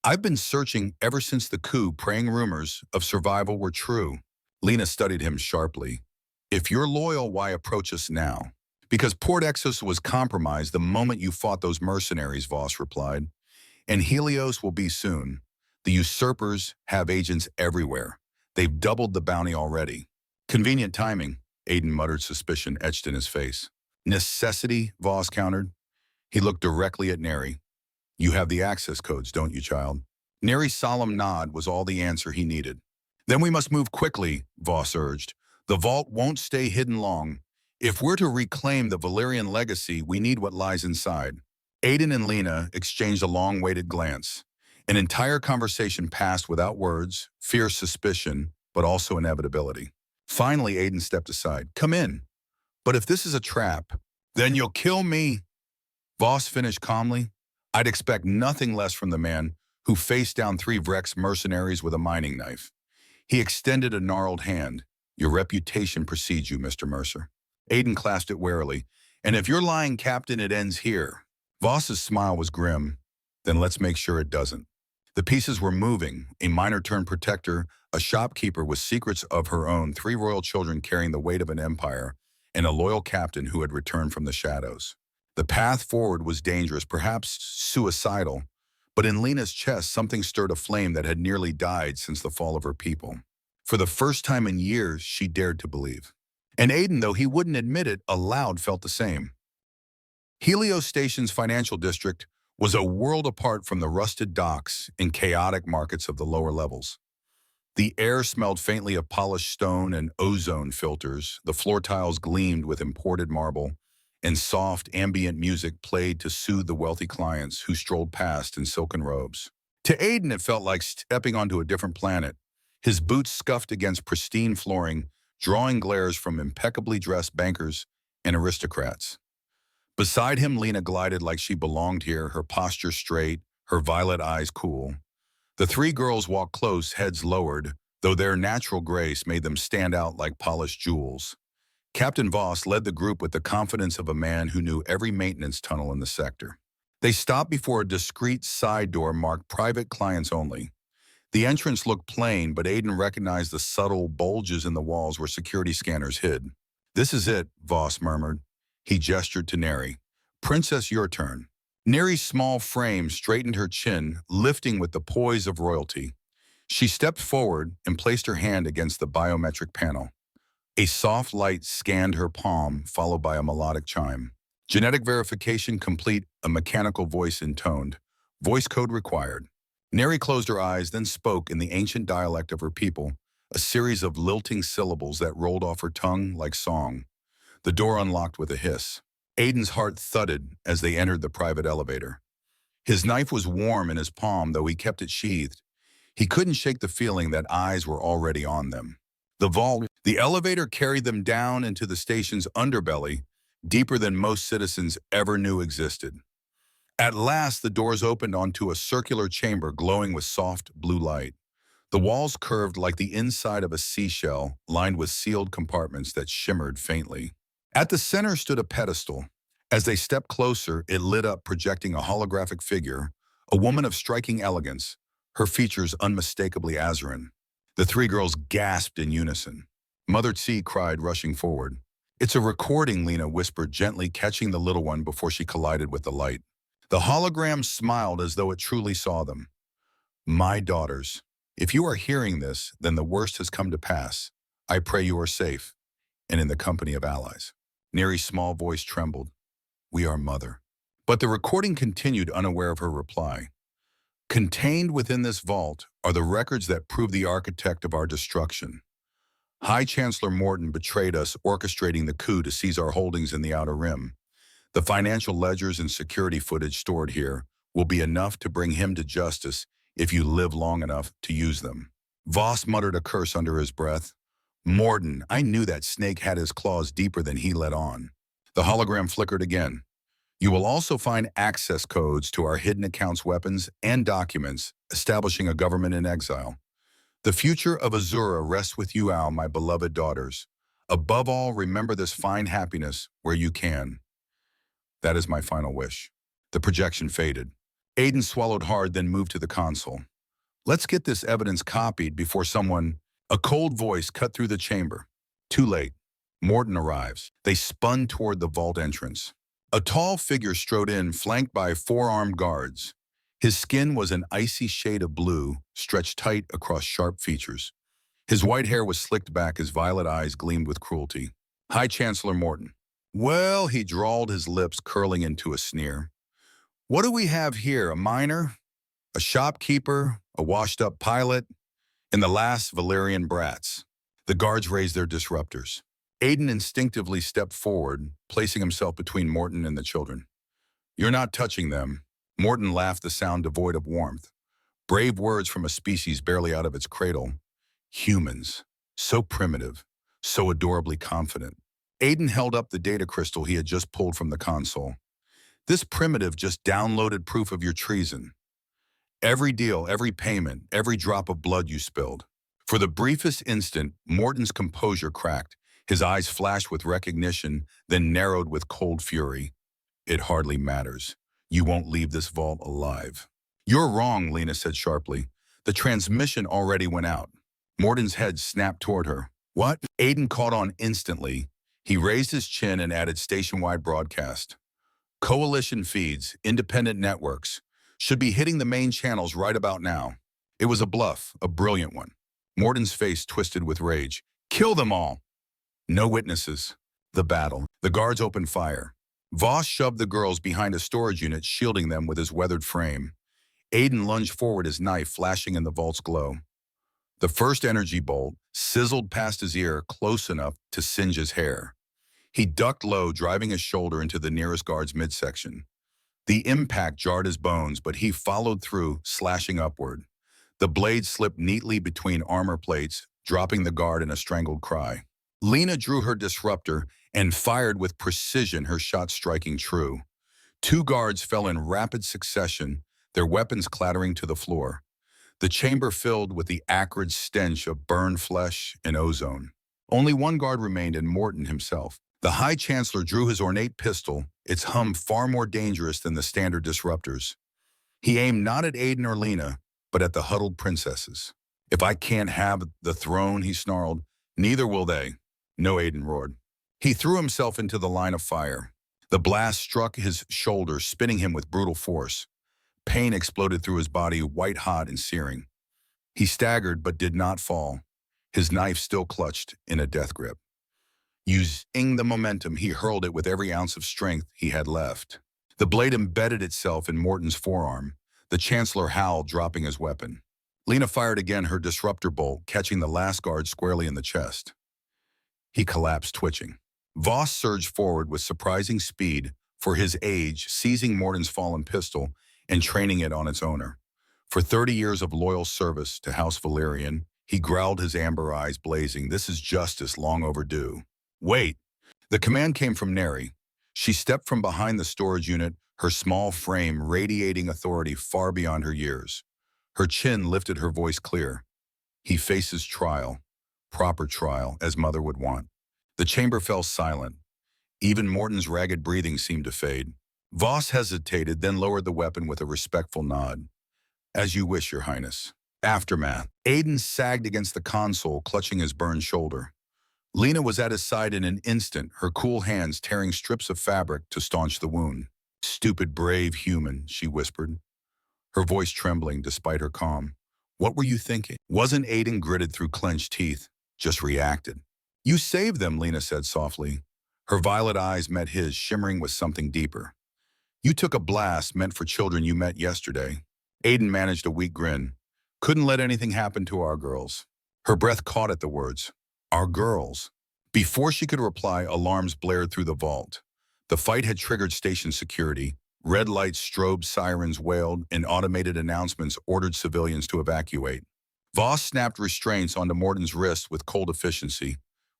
I've been searching ever since the coup, praying rumors of survival were true. Lena studied him sharply. If you're loyal, why approach us now? Because Port Exos was compromised the moment you fought those mercenaries, Voss replied. And Helios will be soon. The usurpers have agents everywhere. They've doubled the bounty already. Convenient timing. Aiden muttered, suspicion etched in his face. Necessity, Voss countered. He looked directly at Neri. You have the access codes, don't you, child? Neri's solemn nod was all the answer he needed. Then we must move quickly, Voss urged. The vault won't stay hidden long. If we're to reclaim the Valyrian legacy, we need what lies inside. Aiden and Lena exchanged a long-waited glance. An entire conversation passed without words, fierce suspicion, but also inevitability. Finally, Aiden stepped aside. Come in. But if this is a trap, then you'll kill me. Voss finished calmly. I'd expect nothing less from the man who faced down 3 Vrex mercenaries with a mining knife. He extended a gnarled hand. Your reputation precedes you, Mr. Mercer. Aiden clasped it warily. And if you're lying, Captain, it ends here. Voss's smile was grim. Then let's make sure it doesn't. The pieces were moving. A miner turned protector, a shopkeeper with secrets of her own, 3 royal children carrying the weight of an empire, and a loyal captain who had returned from the shadows. The path forward was dangerous, perhaps suicidal, but in Lena's chest something stirred a flame that had nearly died since the fall of her people. For the first time in years, she dared to believe. And Aiden, though he wouldn't admit it, aloud felt the same. Helios Station's financial district was a world apart from the rusted docks and chaotic markets of the lower levels. The air smelled faintly of polished stone and ozone filters, the floor tiles gleamed with imported marble, and soft ambient music played to soothe the wealthy clients who strolled past in silken robes. To Aiden, it felt like stepping onto a different planet, his boots scuffed against pristine flooring, drawing glares from impeccably dressed bankers and aristocrats. Beside him, Lena glided like she belonged here, her posture straight, her violet eyes cool. The 3 girls walked close, heads lowered, though their natural grace made them stand out like polished jewels. Captain Voss led the group with the confidence of a man who knew every maintenance tunnel in the sector. They stopped before a discreet side door marked private clients only. The entrance looked plain, but Aiden recognized the subtle bulges in the walls where security scanners hid. This is it, Voss murmured. He gestured to Neri. Princess, your turn. Neri's small frame straightened her chin, lifting with the poise of royalty. She stepped forward and placed her hand against the biometric panel. A soft light scanned her palm, followed by a melodic chime. Genetic verification complete, a mechanical voice intoned. Voice code required. Neri closed her eyes, then spoke in the ancient dialect of her people, a series of lilting syllables that rolled off her tongue like song. The door unlocked with a hiss. Aiden's heart thudded as they entered the private elevator. His knife was warm in his palm, though he kept it sheathed. He couldn't shake the feeling that eyes were already on them. The elevator carried them down into the station's underbelly, deeper than most citizens ever knew existed. At last, the doors opened onto a circular chamber glowing with soft blue light. The walls curved like the inside of a seashell, lined with sealed compartments that shimmered faintly. At the center stood a pedestal. As they stepped closer, it lit up, projecting a holographic figure, a woman of striking elegance, her features unmistakably Azaran. The three girls gasped in unison. Mother Tsi cried, rushing forward. "It's a recording," Lena whispered, gently catching the little one before she collided with the light. The hologram smiled as though it truly saw them. "My daughters, if you are hearing this, then the worst has come to pass. I pray you are safe, and in the company of allies." Neri's small voice trembled. "We are mother." But the recording continued, unaware of her reply. "Contained within this vault are the records that prove the architect of our destruction. High Chancellor Morton betrayed us, orchestrating the coup to seize our holdings in the Outer Rim. The financial ledgers and security footage stored here will be enough to bring him to justice if you live long enough to use them." Voss muttered a curse under his breath. "Morton, I knew that snake had his claws deeper than he let on." The hologram flickered again. "You will also find access codes to our hidden accounts, weapons, and documents establishing a government in exile. The future of Azura rests with you, Al, my beloved daughters. Above all, remember this fine happiness where you can." "That is my final wish." The projection faded. Aiden swallowed hard, then moved to the console. "Let's get this evidence copied before someone—" A cold voice cut through the chamber. "Too late. Morton arrives." They spun toward the vault entrance. A tall figure strode in, flanked by four armed guards. His skin was an icy shade of blue, stretched tight across sharp features. His white hair was slicked back, his violet eyes gleamed with cruelty. "High Chancellor Morton." "Well," he drawled, his lips curling into a sneer. "What do we have here, a miner? A shopkeeper? A washed-up pilot? And the last Valerian brats?" The guards raised their disruptors. Aiden instinctively stepped forward, placing himself between Morton and the children. "You're not touching them." Morton laughed, the sound devoid of warmth. Brave words from a species barely out of its cradle. Humans. So primitive. So adorably confident. Aiden held up the data crystal he had just pulled from the console. "This primitive just downloaded proof of your treason. Every deal, every payment, every drop of blood you spilled." For the briefest instant, Morton's composure cracked. His eyes flashed with recognition, then narrowed with cold fury. "It hardly matters. You won't leave this vault alive." "You're wrong," Lena said sharply. "The transmission already went out." Morton's head snapped toward her. "What?" Aiden caught on instantly. He raised his chin and added station-wide broadcast. "Coalition feeds, independent networks, should be hitting the main channels right about now." It was a bluff, a brilliant one. Morton's face twisted with rage. "Kill them all." No witnesses. The battle. The guards opened fire. Voss shoved the girls behind a storage unit, shielding them with his weathered frame. Aiden lunged forward, his knife flashing in the vault's glow. The first energy bolt sizzled past his ear, close enough to singe his hair. He ducked low, driving his shoulder into the nearest guard's midsection. The impact jarred his bones, but he followed through, slashing upward. The blade slipped neatly between armor plates, dropping the guard in a strangled cry. Lena drew her disruptor and fired with precision, her shot striking true. Two guards fell in rapid succession, their weapons clattering to the floor. The chamber filled with the acrid stench of burned flesh and ozone. Only one guard remained, and Morton himself. The High Chancellor drew his ornate pistol, its hum far more dangerous than the standard disruptors. He aimed not at Aiden or Lena, but at the huddled princesses. "If I can't have the throne," he snarled, "neither will they." "No," Aiden roared. He threw himself into the line of fire. The blast struck his shoulder, spinning him with brutal force. Pain exploded through his body, white-hot and searing. He staggered but did not fall, his knife still clutched in a death grip. Using the momentum, he hurled it with every ounce of strength he had left. The blade embedded itself in Morton's forearm. The Chancellor howled, dropping his weapon. Lena fired again her disruptor bolt, catching the last guard squarely in the chest. He collapsed, twitching. Voss surged forward with surprising speed for his age, seizing Morton's fallen pistol and training it on its owner. For 30 years of loyal service to House Valerian, he growled, his amber eyes blazing. This is justice long overdue. Wait! The command came from Neri. She stepped from behind the storage unit, her small frame radiating authority far beyond her years. Her chin lifted, her voice clear. He faces trial, proper trial, as Mother would want. The chamber fell silent. Even Morton's ragged breathing seemed to fade. Voss hesitated, then lowered the weapon with a respectful nod. As you wish, Your Highness. Aftermath. Aiden sagged against the console, clutching his burned shoulder. Lena was at his side in an instant, her cool hands tearing strips of fabric to staunch the wound. Stupid, brave human, she whispered, her voice trembling despite her calm. What were you thinking? Wasn't Aiden gritted through clenched teeth, just reacted. You saved them, Lena said softly. Her violet eyes met his, shimmering with something deeper. You took a blast meant for children you met yesterday. Aiden managed a weak grin. Couldn't let anything happen to our girls. Her breath caught at the words. Our girls. Before she could reply, alarms blared through the vault. The fight had triggered station security. Red lights strobed, sirens wailed, and automated announcements ordered civilians to evacuate. Voss snapped restraints onto Morton's wrist with cold efficiency.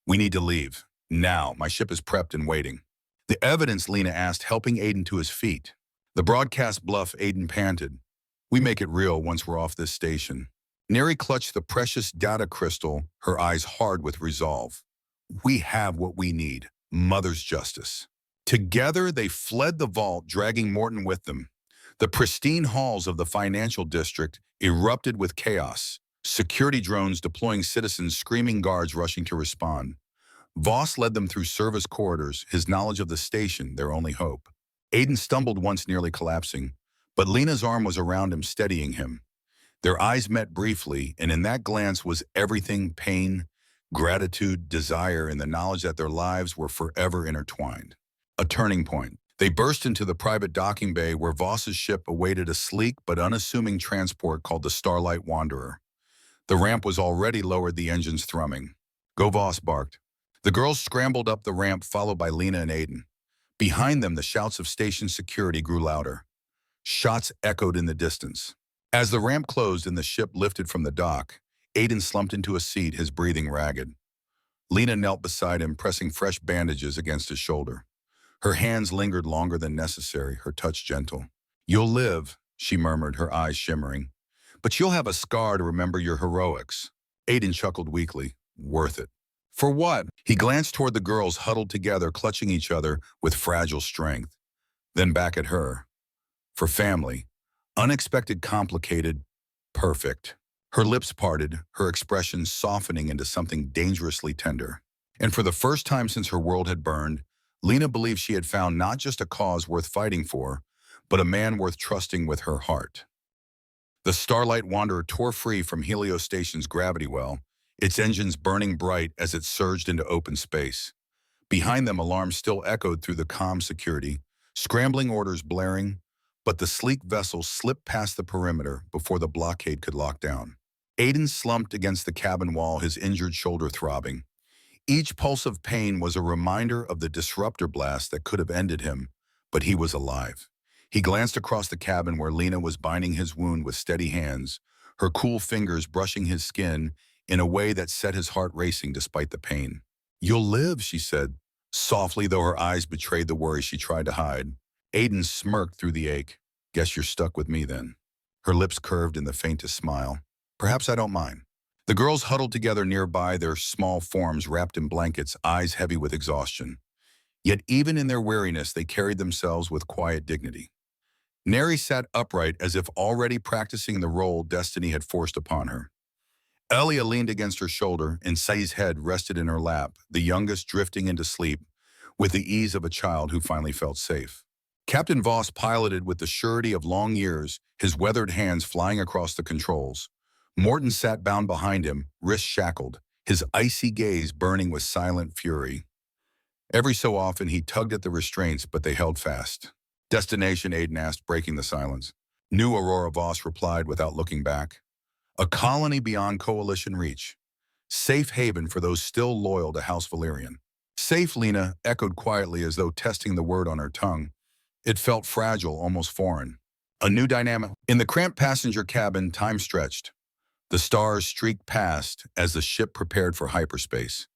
We need to leave. Now, my ship is prepped and waiting. The evidence, Lena asked, helping Aiden to his feet. The broadcast bluff, Aiden panted. We make it real once we're off this station. Neri clutched the precious data crystal, her eyes hard with resolve. We have what we need, Mother's justice. Together, they fled the vault, dragging Morton with them. The pristine halls of the financial district erupted with chaos. Security drones deploying, citizens screaming, guards rushing to respond. Voss led them through service corridors, his knowledge of the station their only hope. Aiden stumbled once, nearly collapsing, but Lena's arm was around him, steadying him. Their eyes met briefly, and in that glance was everything: pain, gratitude, desire, and the knowledge that their lives were forever intertwined. A turning point. They burst into the private docking bay where Voss's ship awaited a sleek but unassuming transport called the Starlight Wanderer. The ramp was already lowered, the engines thrumming. Go, Voss barked. The girls scrambled up the ramp, followed by Lena and Aiden. Behind them, the shouts of station security grew louder. Shots echoed in the distance. As the ramp closed and the ship lifted from the dock, Aiden slumped into a seat, his breathing ragged. Lena knelt beside him, pressing fresh bandages against his shoulder. Her hands lingered longer than necessary, her touch gentle. You'll live, she murmured, her eyes shimmering. But you'll have a scar to remember your heroics. Aiden chuckled weakly. Worth it. For what? He glanced toward the girls huddled together, clutching each other with fragile strength. Then back at her. For family. Unexpected, complicated, perfect. Her lips parted, her expression softening into something dangerously tender. And for the first time since her world had burned, Lena believed she had found not just a cause worth fighting for, but a man worth trusting with her heart. The Starlight Wanderer tore free from Helios Station's gravity well, its engines burning bright as it surged into open space. Behind them, alarms still echoed through the comm security, scrambling orders blaring, but the sleek vessel slipped past the perimeter before the blockade could lock down. Aiden slumped against the cabin wall, his injured shoulder throbbing. Each pulse of pain was a reminder of the disruptor blast that could have ended him, but he was alive. He glanced across the cabin where Lena was binding his wound with steady hands, her cool fingers brushing his skin in a way that set his heart racing despite the pain. You'll live, she said, softly, though her eyes betrayed the worry she tried to hide. Aiden smirked through the ache. Guess you're stuck with me then. Her lips curved in the faintest smile. Perhaps I don't mind. The girls huddled together nearby, their small forms wrapped in blankets, eyes heavy with exhaustion. Yet even in their weariness, they carried themselves with quiet dignity. Neri sat upright as if already practicing the role destiny had forced upon her. Elia leaned against her shoulder, and Sai's head rested in her lap, the youngest drifting into sleep with the ease of a child who finally felt safe. Captain Voss piloted with the surety of long years, his weathered hands flying across the controls. Morton sat bound behind him, wrists shackled, his icy gaze burning with silent fury. Every so often, he tugged at the restraints, but they held fast. Destination, Aiden asked, breaking the silence. New Aurora, Voss replied without looking back. A colony beyond coalition reach. Safe haven for those still loyal to House Valerian. Safe, Lena echoed quietly as though testing the word on her tongue. It felt fragile, almost foreign. A new dynamic. In the cramped passenger cabin, time stretched. The stars streaked past as the ship prepared for hyperspace.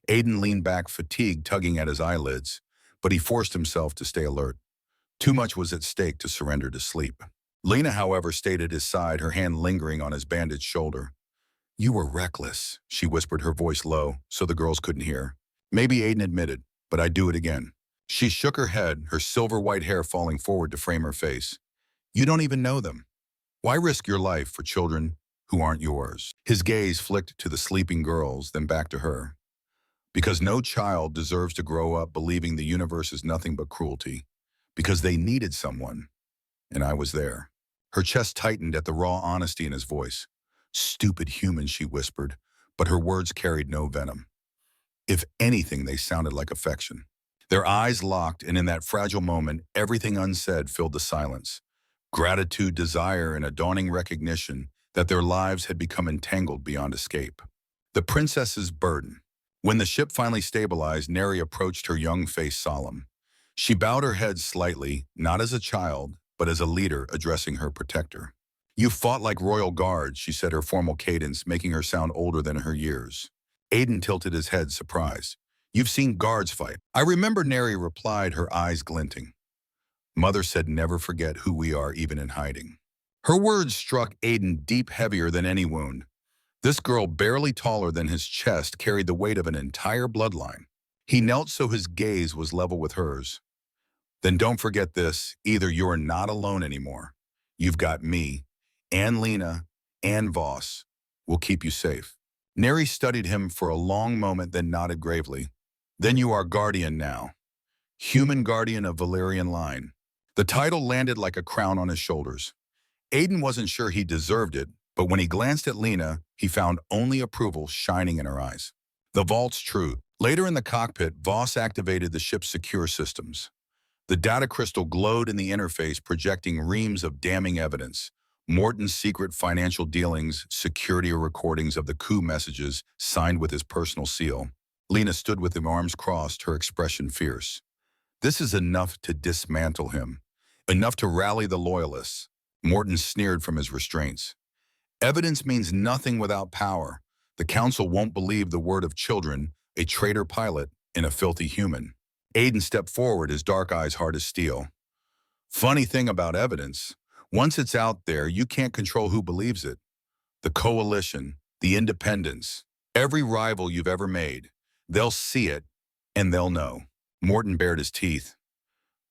Aiden leaned back, fatigue tugging at his eyelids, but he forced himself to stay alert. Too much was at stake to surrender to sleep. Lena, however, stayed at his side, her hand lingering on his bandaged shoulder. You were reckless, she whispered, her voice low, so the girls couldn't hear. Maybe, Aiden admitted, but I'd do it again. She shook her head, her silver-white hair falling forward to frame her face. You don't even know them. Why risk your life for children who aren't yours? His gaze flicked to the sleeping girls, then back to her. Because no child deserves to grow up believing the universe is nothing but cruelty. Because they needed someone, and I was there. Her chest tightened at the raw honesty in his voice. Stupid human, she whispered, but her words carried no venom. If anything, they sounded like affection. Their eyes locked, and in that fragile moment, everything unsaid filled the silence. Gratitude, desire, and a dawning recognition that their lives had become entangled beyond escape. The princess's burden. When the ship finally stabilized, Neri approached, her young face solemn. She bowed her head slightly, not as a child, but as a leader addressing her protector. You fought like royal guards, she said, her formal cadence making her sound older than her years. Aiden tilted his head, surprised. You've seen guards fight. I remember, Neri replied, her eyes glinting. Mother said never forget who we are, even in hiding. Her words struck Aiden deep, heavier than any wound. This girl, barely taller than his chest, carried the weight of an entire bloodline. He knelt so his gaze was level with hers. Then don't forget this, either you're not alone anymore. You've got me, and Lena, and Voss. We'll keep you safe. Neri studied him for a long moment, then nodded gravely. Then you are guardian now. Human guardian of Valerian line. The title landed like a crown on his shoulders. Aiden wasn't sure he deserved it, but when he glanced at Lena, he found only approval shining in her eyes. The vault's true. Later in the cockpit, Voss activated the ship's secure systems. The data crystal glowed in the interface, projecting reams of damning evidence. Morton's secret financial dealings, security recordings of the coup messages signed with his personal seal. Lena stood with her arms crossed, her expression fierce. This is enough to dismantle him. Enough to rally the loyalists. Morton sneered from his restraints. Evidence means nothing without power. The council won't believe the word of children, a traitor pilot, and a filthy human. Aiden stepped forward, his dark eyes hard as steel. Funny thing about evidence, once it's out there, you can't control who believes it. The coalition, the independents, every rival you've ever made, they'll see it, and they'll know. Morton bared his teeth.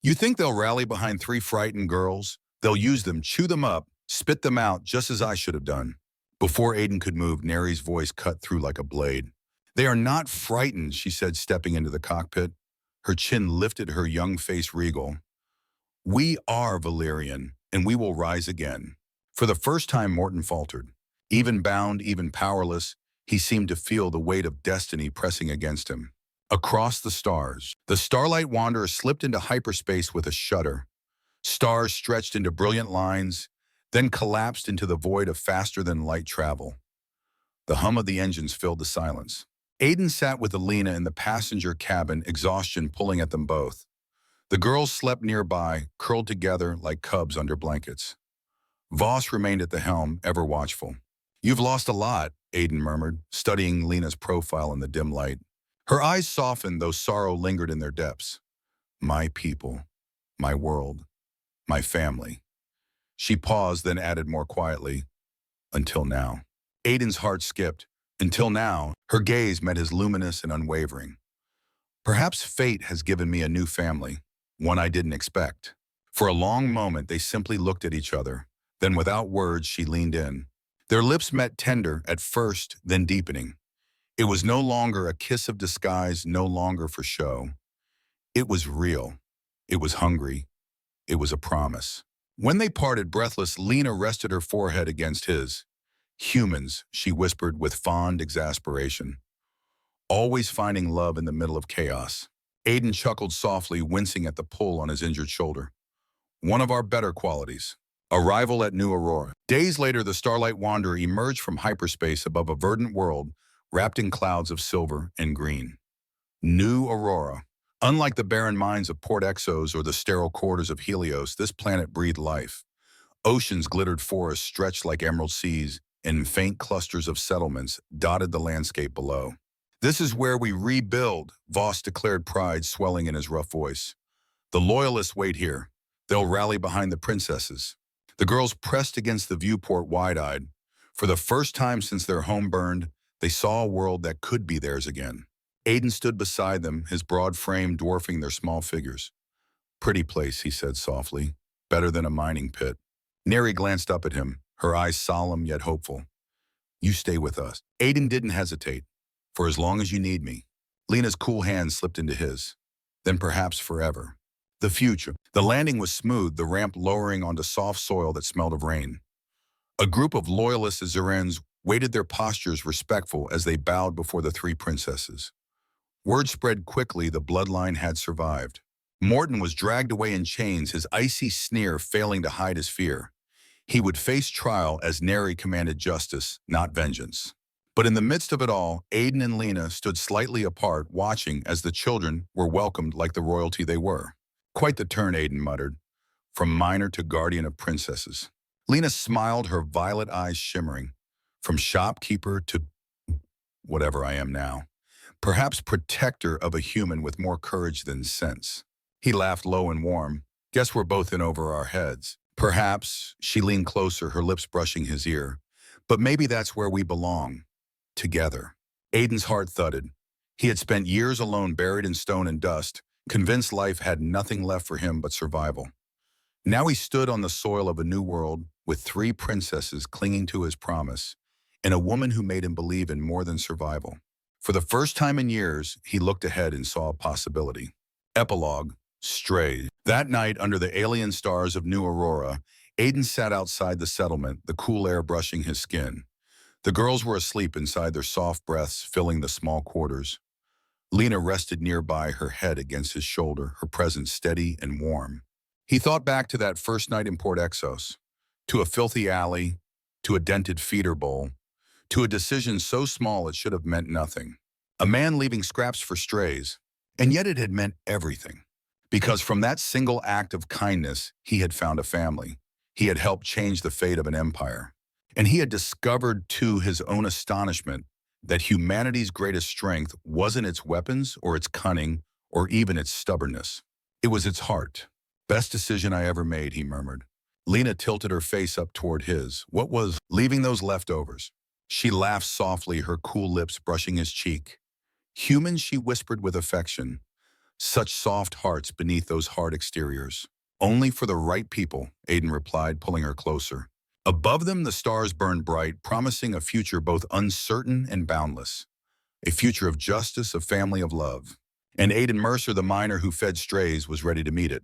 You think they'll rally behind 3 frightened girls? They'll use them, chew them up, spit them out, just as I should have done. Before Aiden could move, Neri's voice cut through like a blade. They are not frightened, she said, stepping into the cockpit. Her chin lifted, her young face regal. We are Valerian, and we will rise again. For the first time, Morton faltered. Even bound, even powerless, he seemed to feel the weight of destiny pressing against him. Across the stars, the Starlight Wanderer slipped into hyperspace with a shudder. Stars stretched into brilliant lines, then collapsed into the void of faster-than-light travel. The hum of the engines filled the silence. Aiden sat with Alina in the passenger cabin, exhaustion pulling at them both. The girls slept nearby, curled together like cubs under blankets. Voss remained at the helm, ever watchful. You've lost a lot, Aiden murmured, studying Lena's profile in the dim light. Her eyes softened, though sorrow lingered in their depths. My people, my world, my family. She paused, then added more quietly, until now. Aiden's heart skipped. Until now, her gaze met his, luminous and unwavering. Perhaps fate has given me a new family, one I didn't expect. For a long moment, they simply looked at each other. Then without words, she leaned in. Their lips met, tender at first, then deepening. It was no longer a kiss of disguise, no longer for show. It was real. It was hungry. It was a promise. When they parted, breathless, Lena rested her forehead against his. Humans, she whispered with fond exasperation. Always finding love in the middle of chaos. Aiden chuckled softly, wincing at the pull on his injured shoulder. One of our better qualities. Arrival at New Aurora. Days later, the Starlight Wanderer emerged from hyperspace above a verdant world wrapped in clouds of silver and green. New Aurora. Unlike the barren mines of Port Exos or the sterile quarters of Helios, this planet breathed life. Oceans glittered, forests stretched like emerald seas, and faint clusters of settlements dotted the landscape below. This is where we rebuild, Voss declared, pride swelling in his rough voice. The loyalists wait here. They'll rally behind the princesses. The girls pressed against the viewport wide-eyed. For the first time since their home burned, they saw a world that could be theirs again. Aiden stood beside them, his broad frame dwarfing their small figures. Pretty place, he said softly. Better than a mining pit. Neri glanced up at him, her eyes solemn yet hopeful. You stay with us. Aiden didn't hesitate. For as long as you need me. Lena's cool hand slipped into his. Then perhaps forever. The future. The landing was smooth, the ramp lowering onto soft soil that smelled of rain. A group of loyalist Azurans waited, their postures respectful as they bowed before the three princesses. Word spread quickly the bloodline had survived. Morton was dragged away in chains, his icy sneer failing to hide his fear. He would face trial as Neri commanded justice, not vengeance. But in the midst of it all, Aiden and Lena stood slightly apart, watching as the children were welcomed like the royalty they were. Quite the turn, Aiden muttered, from minor to guardian of princesses. Lena smiled, her violet eyes shimmering. From shopkeeper to whatever I am now. Perhaps protector of a human with more courage than sense. He laughed low and warm. Guess we're both in over our heads. Perhaps, she leaned closer, her lips brushing his ear. But maybe that's where we belong. Together. Aiden's heart thudded. He had spent years alone, buried in stone and dust, convinced life had nothing left for him but survival. Now he stood on the soil of a new world, with three princesses clinging to his promise, and a woman who made him believe in more than survival. For the first time in years, he looked ahead and saw a possibility. Epilogue. Stray. That night, under the alien stars of New Aurora, Aiden sat outside the settlement, the cool air brushing his skin. The girls were asleep inside, their soft breaths filling the small quarters. Lena rested nearby, her head against his shoulder, her presence steady and warm. He thought back to that first night in Port Exos, to a filthy alley, to a dented feeder bowl, to a decision so small it should have meant nothing. A man leaving scraps for strays, and yet it had meant everything. Because from that single act of kindness, he had found a family. He had helped change the fate of an empire. And he had discovered, to his own astonishment, that humanity's greatest strength wasn't its weapons or its cunning or even its stubbornness. It was its heart. Best decision I ever made, he murmured. Lena tilted her face up toward his. What was leaving those leftovers? She laughed softly, her cool lips brushing his cheek. Human, she whispered with affection. Such soft hearts beneath those hard exteriors. Only for the right people, Aiden replied, pulling her closer. Above them, the stars burned bright, promising a future both uncertain and boundless. A future of justice, a family of love. And Aiden Mercer, the miner who fed strays, was ready to meet it.